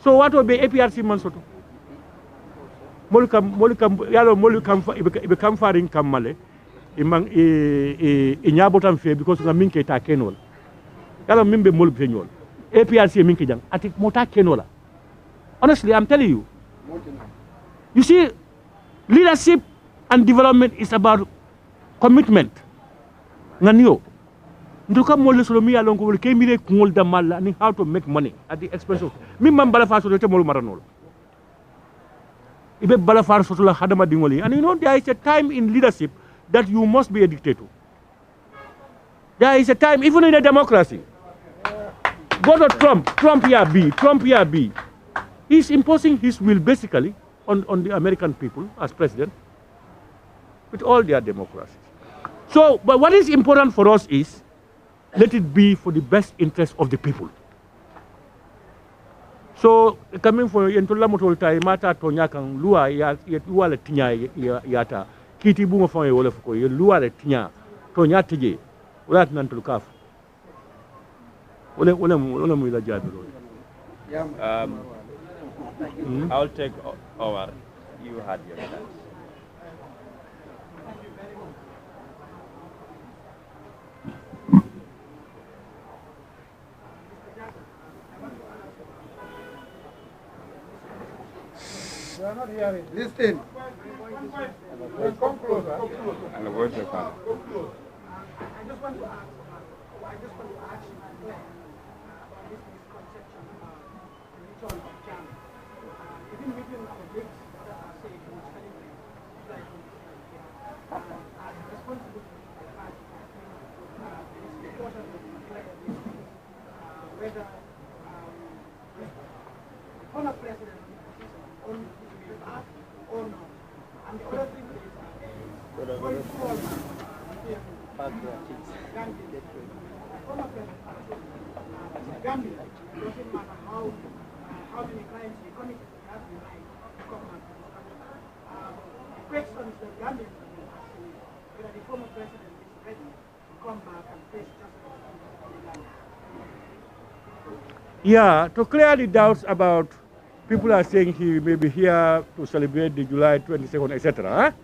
so wato be APRC man soto molukam yalo molukam ibe kam faring kamale imang nyabotam fe because nga minke ta kenol yalo mimbe mol fe nyol APRC minke jang ati mota kenola honestly I'm telling you see leadership and development is about commitment nganiyo nduka mol solo mi yalo ko ke mire kungol damalla ni how to make money at the expense of mi mambala fa so te mol maranol ibe bala far soto la hadama dingoli and you know there is a time in leadership that you must be a dictator. There is a time, even in a democracy. Go to Trump here be. He's imposing his will basically on the American people as president with all their democracies. So, but what is important for us is, let it be for the best interest of the people. So, coming for Yentola Motolta, Mata Tonyakan, Lua, Lua Tinya, Yata, Kitty Boom for a Wolfco, Lua Tinya, Tonya Tije, Ulat Nantulkaf. I'll take over. You had your chance. We are not hearing. Listen. Come closer. And the voice of God. I just want to ask you about this misconception about the return of jamming. Even within our groups that are saying we celebrate July 25th, as responsible for the party, it is important to declare whether the former president on his way back or not. And the other thing is, going forward, Gambia doesn't matter how many crimes he committed, he has the right to come back to this country. The question is that Gambians are asking whether the former president is ready to come back and face justice in the Gambia. Yeah, to clear the doubts about people are saying he may be here to celebrate the July 22nd, etc.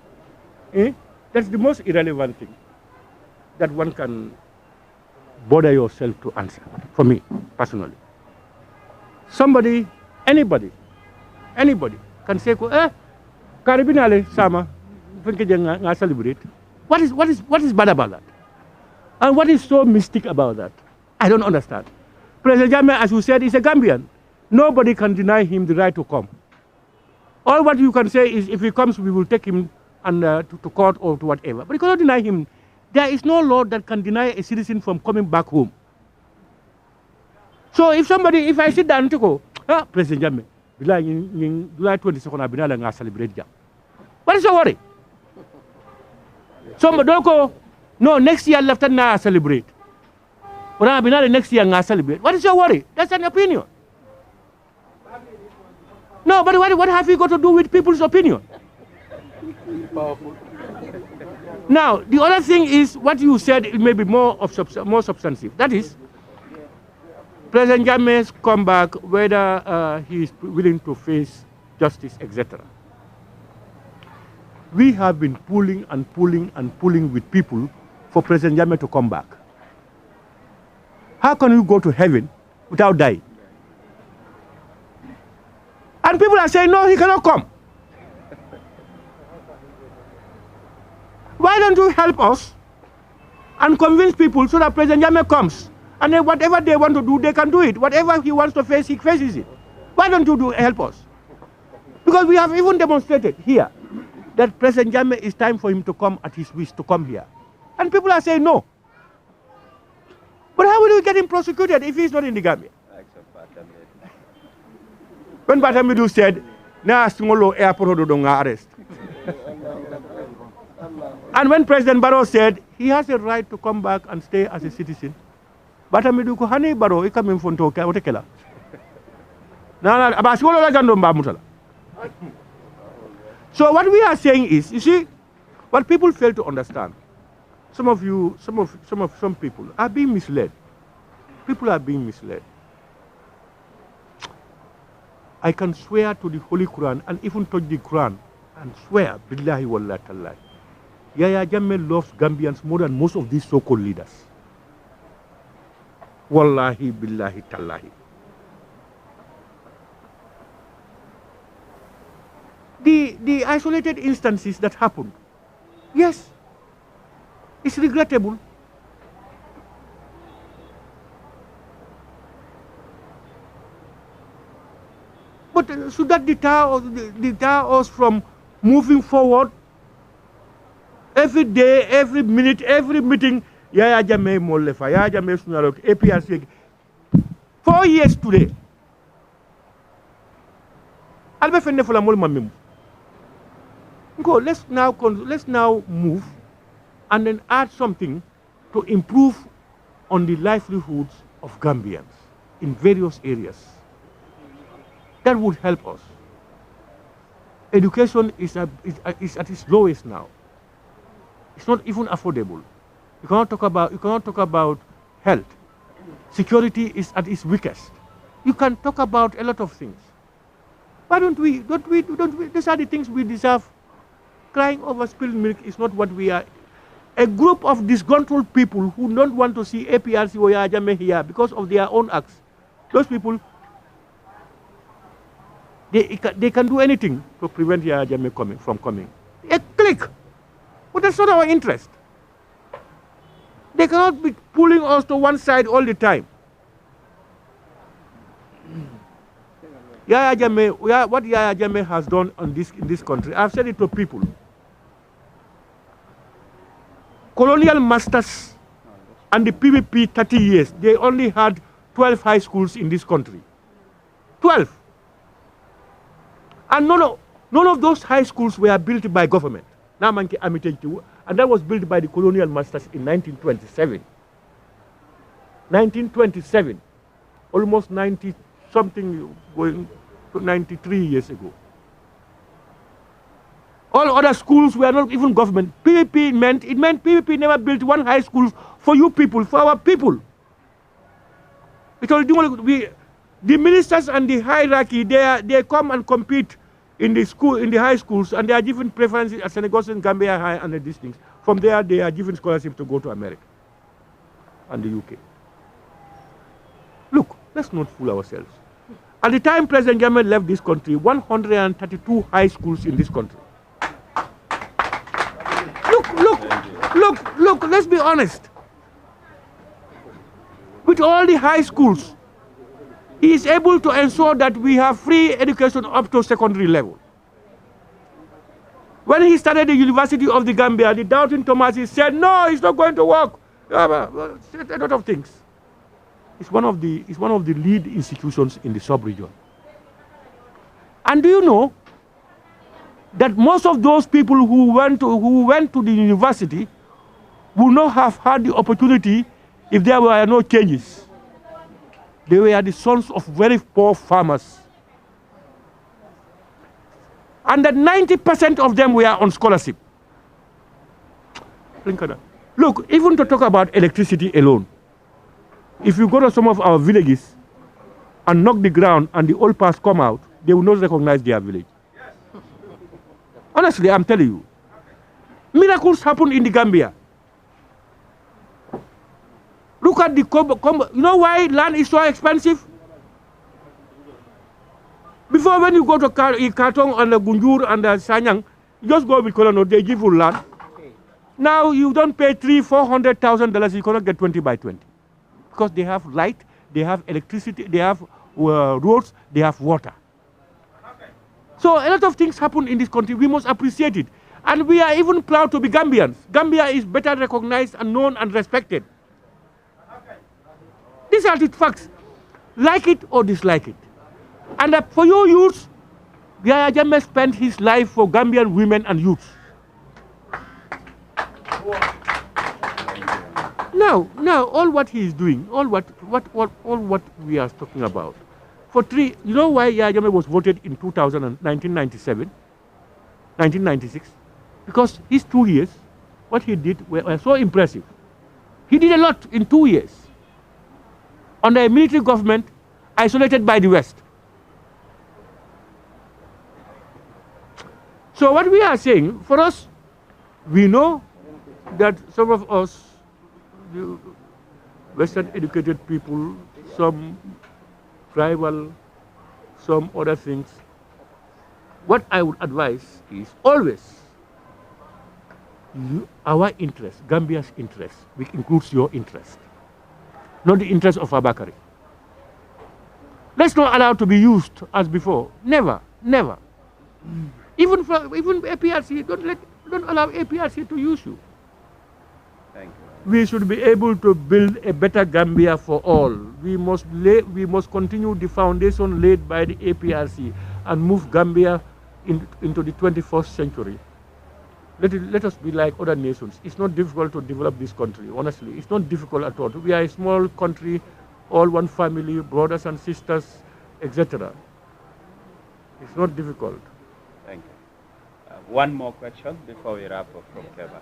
That's the most irrelevant thing that one can bother yourself to answer, for me, personally. Somebody, anybody can say, Caribbean Sama, celebrate. What is bad about that? And what is so mystic about that? I don't understand. President Jammeh, as you said, is a Gambian. Nobody can deny him the right to come. All what you can say is, if he comes, we will take him and to court or to whatever. But you cannot deny him. There is no law that can deny a citizen from coming back home. So if I sit down to go, President Jammeh, July 22nd, I've been celebrate Jam. What is your worry? So don't go, no, next year left and now celebrate. Or I've been next year and celebrate. What is your worry? That's an opinion. No, but what have you got to do with people's opinion? Now, the other thing is what you said, it may be more substantive. That is, President Jammeh's comeback, whether he is willing to face justice, etc. We have been pulling with people for President Jammeh to come back. How can you go to heaven without dying? And people are saying, no, he cannot come. Why don't you help us and convince people so that President Jammeh comes? And then whatever they want to do, they can do it. Whatever he wants to face, he faces it. Why don't you help us? Because we have even demonstrated here that President Jammeh, is time for him to come at his wish to come here. And people are saying no. But how will we get him prosecuted if he's not in the Gambia? When Batamidu said, na singolo airport do arrest. And when President Barrow said he has a right to come back and stay as a citizen, Batamidu ko hani Barrow ikam fonto ka otekela. Na abasingolo la gando mbamutala. So what we are saying is, you see, what people fail to understand, some people are being misled. People are being misled. I can swear to the Holy Quran and even touch the Quran and swear, billahi wallahi tallahi, Yaya Jammeh loves Gambians more than most of these so-called leaders. Wallahi billahi tallahi. The isolated instances that happened, yes, it's regrettable. But should that deter us from moving forward? every day, every minute, every meeting, Yaya Jammeh Molefa, Yaya Jammeh Sunalok, APRC. 4 years today. Albe fenne fula mol mamim. Go, let's now move and then add something to improve on the livelihoods of Gambians in various areas. That would help us. Education is at its lowest now. It's not even affordable. You cannot talk about health. Security is at its weakest. You can talk about a lot of things. Why don't we, these are the things we deserve. Crying over spilled milk is not what we are. A group of disgruntled people who don't want to see APRC or Yaya Jammeh here because of their own acts. Those people, they can do anything to prevent Yaya Jammeh from coming. A click. But that's not our interest. They cannot be pulling us to one side all the time. Yaya Jammeh, what Yaya Jammeh has done in this country, I've said it to people. Colonial masters and the PVP 30 years, they only had 12 high schools in this country. 12. And none of those high schools were built by government. And that was built by the colonial masters in 1927. 1927, almost 90 something, going to 93 years ago. All other schools were not even government. PVP meant PVP never built one high school for you people, for our people. Because the ministers and the hierarchy, they come and compete in the high schools, and they are given preferences at Senegal and Gambia High and these things. From there, they are given scholarship to go to America and the UK. Look, let's not fool ourselves. At the time President Jammeh left this country, 132 high schools in this country. Look, let's be honest. With all the high schools, he is able to ensure that we have free education up to secondary level. When he started the University of the Gambia, the doubting Thomas said, no, it's not going to work. A lot of things. It's one of the lead institutions in the sub-region. And do you know that most of those people who went to the university would not have had the opportunity if there were no changes? They were the sons of very poor farmers. And that 90% of them were on scholarship. Look, even to talk about electricity alone, if you go to some of our villages and knock the ground and the old parts come out, they will not recognize their village. Honestly, I'm telling you. Miracles happen in the Gambia. Look at the you know why land is so expensive? Before, when you go to Kartong and Gunjur and Sanyang, you just go with Colonel, they give you land. Now you don't pay $300,000-$400,000, you cannot get 20 by 20. Because they have light, they have electricity, they have roads, they have water. So a lot of things happen in this country. We must appreciate it. And we are even proud to be Gambians. Gambia is better recognized and known and respected. These are the facts. Like it or dislike it. And for you youths, Yaya Jammeh spent his life for Gambian women and youths. Now, all what he is doing, all what we are talking about, you know why Yaya Jammeh was voted in 1996? Because his 2 years, what he did were so impressive. He did a lot in 2 years. Under a military government, isolated by the West. So what we are saying, for us, we know that some of us, the Western educated people, some tribal, some other things, what I would advise is always our interest, Gambia's interest, which includes your interest, not the interest of Abakari. Let's not allow to be used as before. Never, never. Even APRC, Don't allow APRC to use you. Thank you. We should be able to build a better Gambia for all. We must continue the foundation laid by the APRC and move Gambia into the 21st century. Let us be like other nations. It's not difficult to develop this country, honestly. It's not difficult at all. We are a small country, all one family, brothers and sisters, etc. It's not difficult. Thank you. One more question before we wrap up from Keba.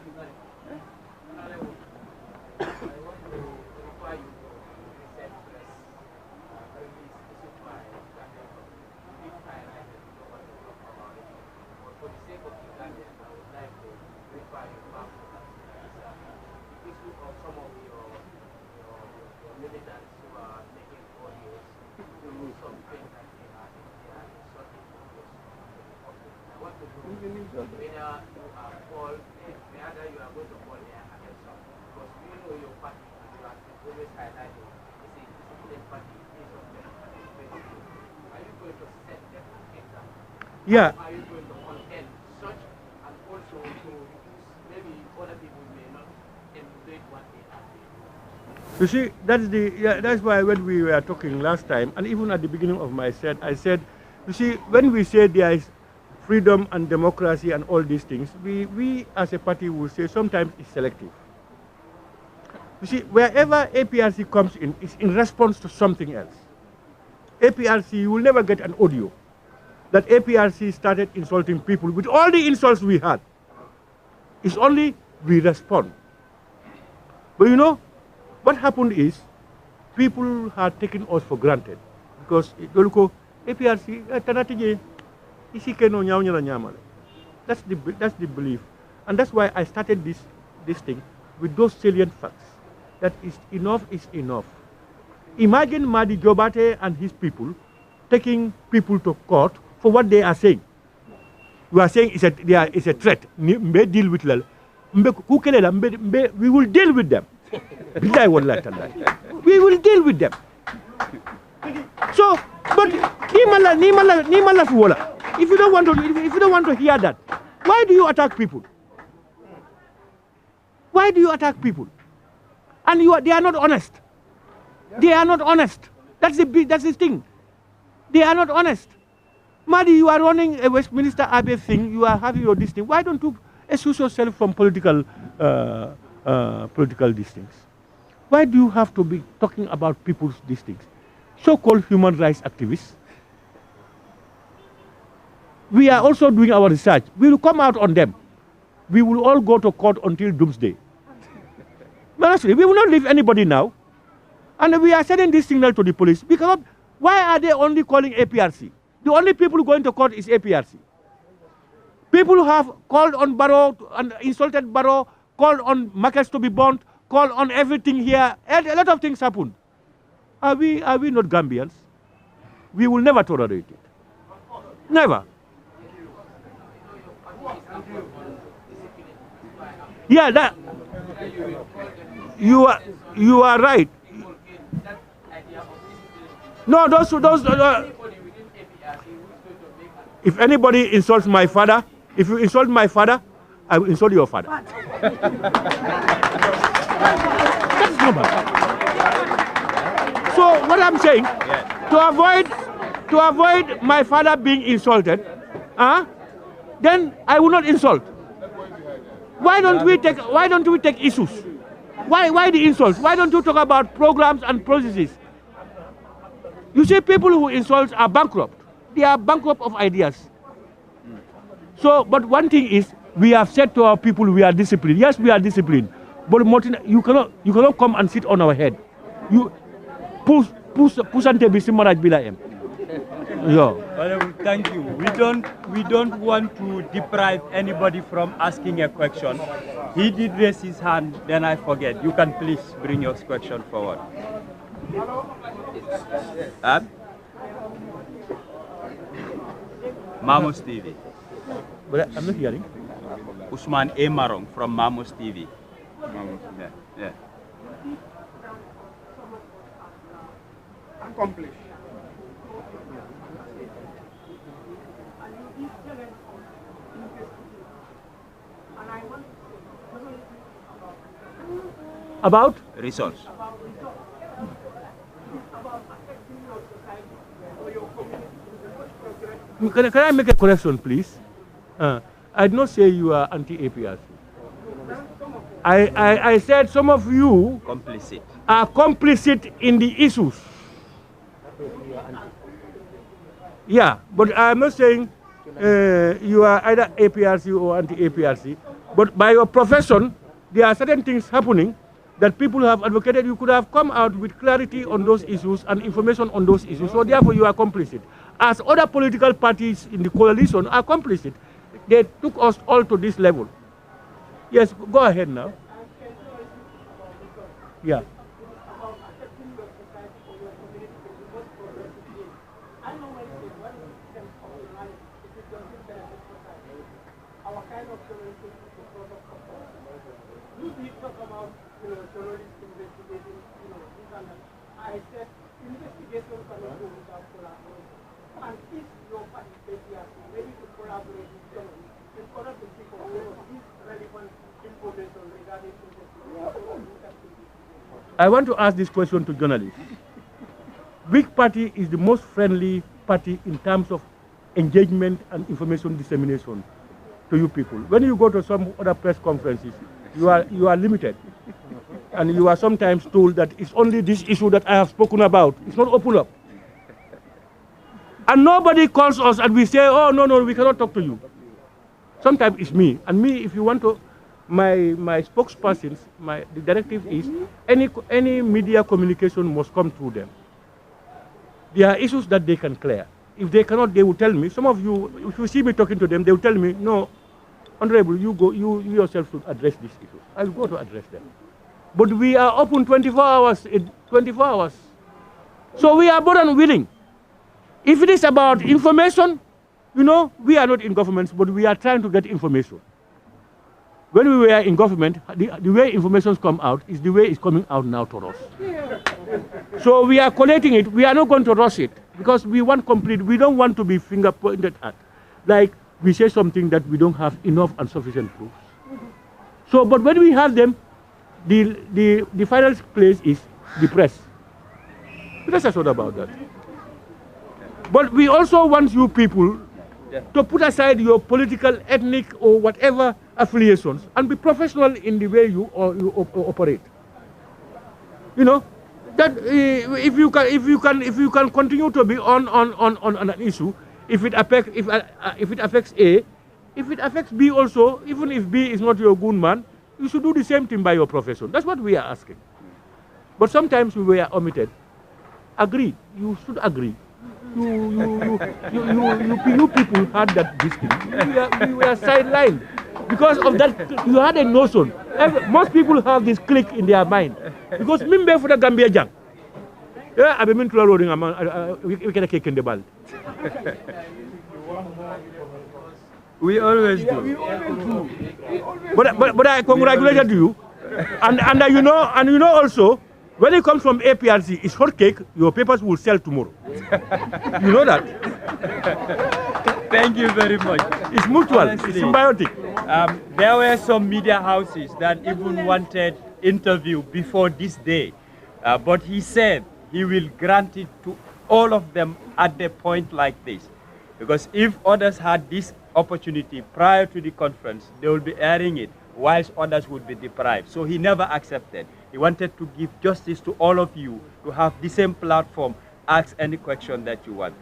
Yeah. Are you going to condemn such and also to reduce maybe other people may not emulate what they are doing? You see, that's why when we were talking last time, and even at the beginning of I said, you see, when we say there is freedom and democracy and all these things, we as a party will say sometimes it's selective. You see, wherever APRC comes in, it's in response to something else. APRC, you will never get an audio that APRC started insulting people with all the insults we had. It's only we respond. But you know, what happened is, people had taken us for granted. Because APRC, that's the belief. And that's why I started this thing with those salient facts. That is enough is enough. Imagine Madi Jobate and his people taking people to court for what they are saying. We are saying it's a threat. We will deal with them. We will deal with them. So, but if you don't want to hear that, why do you attack people? Why do you attack people? And they are not honest. They are not honest. That's the thing. They are not honest. Madi, you are running a Westminster Abbey thing. You are having your this thing. Why don't you excuse yourself from political these things? Why do you have to be talking about people's these things? So-called human rights activists. We are also doing our research. We will come out on them. We will all go to court until doomsday. But actually, we will not leave anybody now. And we are sending this signal to the police. Because why are they only calling APRC? The only people going to court is APRC. People who have called on Barrow and insulted Barrow, called on markets to be burnt, called on everything here. A lot of things happened. Are we not Gambians? We will never tolerate it. Never. Yeah, that you are right. No, those if anybody insults my father, if you insult my father, I will insult your father. That's normal. So what I'm saying, to avoid my father being insulted, then I will not insult. Why don't we take issues? Why the insults? Why don't you talk about programs and processes? You see, people who insult are bankrupt. They are bankrupt of ideas. So, but one thing is, we have said to our people, we are disciplined. Yes, we are disciplined. But Martin, you cannot come and sit on our head. You push and yeah. Thank you. We don't want to deprive anybody from asking a question. He did raise his hand, then I forget. You can please bring your question forward. Mamos TV. But I'm not hearing. Usman A. Marong from Mamos TV. Yeah. Accomplished. About? Results. Can I make a correction, please? I did not say you are anti-APRC. I said some of you Complicit. are complicit in the issues. Yeah, but I'm not saying you are either APRC or anti-APRC, but by your profession, there are certain things happening that people have advocated. You could have come out with clarity on those issues and information on those issues, so therefore you are complicit. As other political parties in the coalition are complicit. They took us all to this level. Yes, go ahead now. Yeah. I said investigation cannot go without collaboration. And if your party APRC ready to collaborate with journalists in order to pick up this relevant information regarding investigation. I want to ask this question to journalists. Which party is the most friendly party in terms of engagement and information dissemination to you people? When you go to some other press conferences, you are limited. And you are sometimes told that it's only this issue that I have spoken about. It's not open up. And nobody calls us and we say, oh, no, we cannot talk to you. Sometimes it's me. And me, if you want to, my spokespersons, the directive is any media communication must come through them. There are issues that they can clear. If they cannot, they will tell me. Some of you, if you see me talking to them, they will tell me, no, Honorable, you yourself should address these issues. I will go to address them. But we are open 24 hours, 24 hours. So we are more than willing. If it is about information, we are not in government, but we are trying to get information. When we were in government, the way information come out is the way it's coming out now to us. So we are collating it. We are not going to rush it because we want complete. We don't want to be finger pointed at. Like we say something that we don't have enough and sufficient proofs. So, but when we have them, the final place is the press. Let us talk about that. But we also want you people to put aside your political, ethnic, or whatever affiliations and be professional in the way you operate. That if you can continue to be on an issue, if it affects A, if it affects B also, even if B is not your good man, you should do the same thing by your profession. That's what we are asking. But sometimes we were omitted. Agreed. You should agree. You people had that discipline. We were sidelined. Because of that, you had a notion. Most people have this click in their mind. Because Mimbe for the Gambia Jang. Yeah, I've been rolling we can kick in the ball. We always do. But I congratulate you. And you know also, when it comes from APRC, it's hot cake, your papers will sell tomorrow. You know that? Thank you very much. It's mutual, honestly, it's symbiotic. There were some media houses that even wanted interview before this day. But he said he will grant it to all of them at the point like this. Because if others had this opportunity prior to the conference, they will be airing it, whilst others would be deprived. So he never accepted. He wanted to give justice to all of you, to have the same platform, ask any question that you want.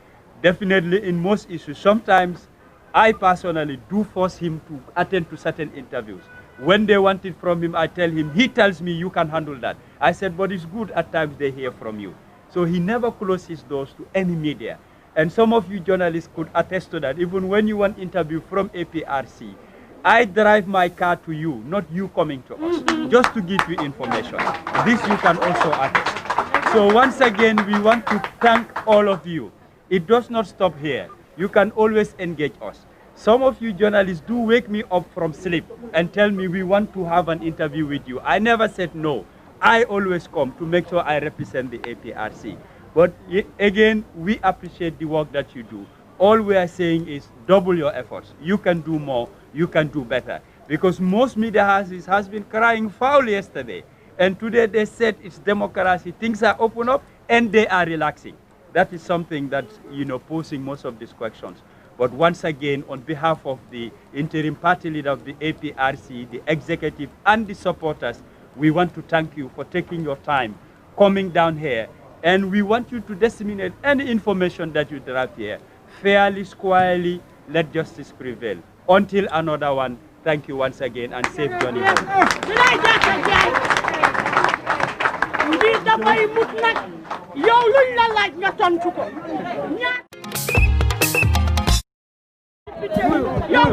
Definitely in most issues, sometimes I personally do force him to attend to certain interviews. When they want it from him, I tell him, he tells me you can handle that. I said, but it's good at times they hear from you. So he never closed his doors to any media. And some of you journalists could attest to that. Even when you want interview from APRC, I drive my car to you, not you coming to us, just to give you information. This you can also attest. So once again, we want to thank all of you. It does not stop here. You can always engage us. Some of you journalists do wake me up from sleep and tell me we want to have an interview with you. I never said no. I always come to make sure I represent the APRC. But again, we appreciate the work that you do. All we are saying is double your efforts. You can do more, you can do better. Because most media houses has been crying foul yesterday. And today they said it's democracy. Things are open up and they are relaxing. That is something that's, posing most of these questions. But once again, on behalf of the interim party leader of the APRC, the executive and the supporters, we want to thank you for taking your time, coming down here. And we want you to disseminate any information that you draft here. Fairly, squarely, let justice prevail. Until another one, thank you once again and safe journey home. Yow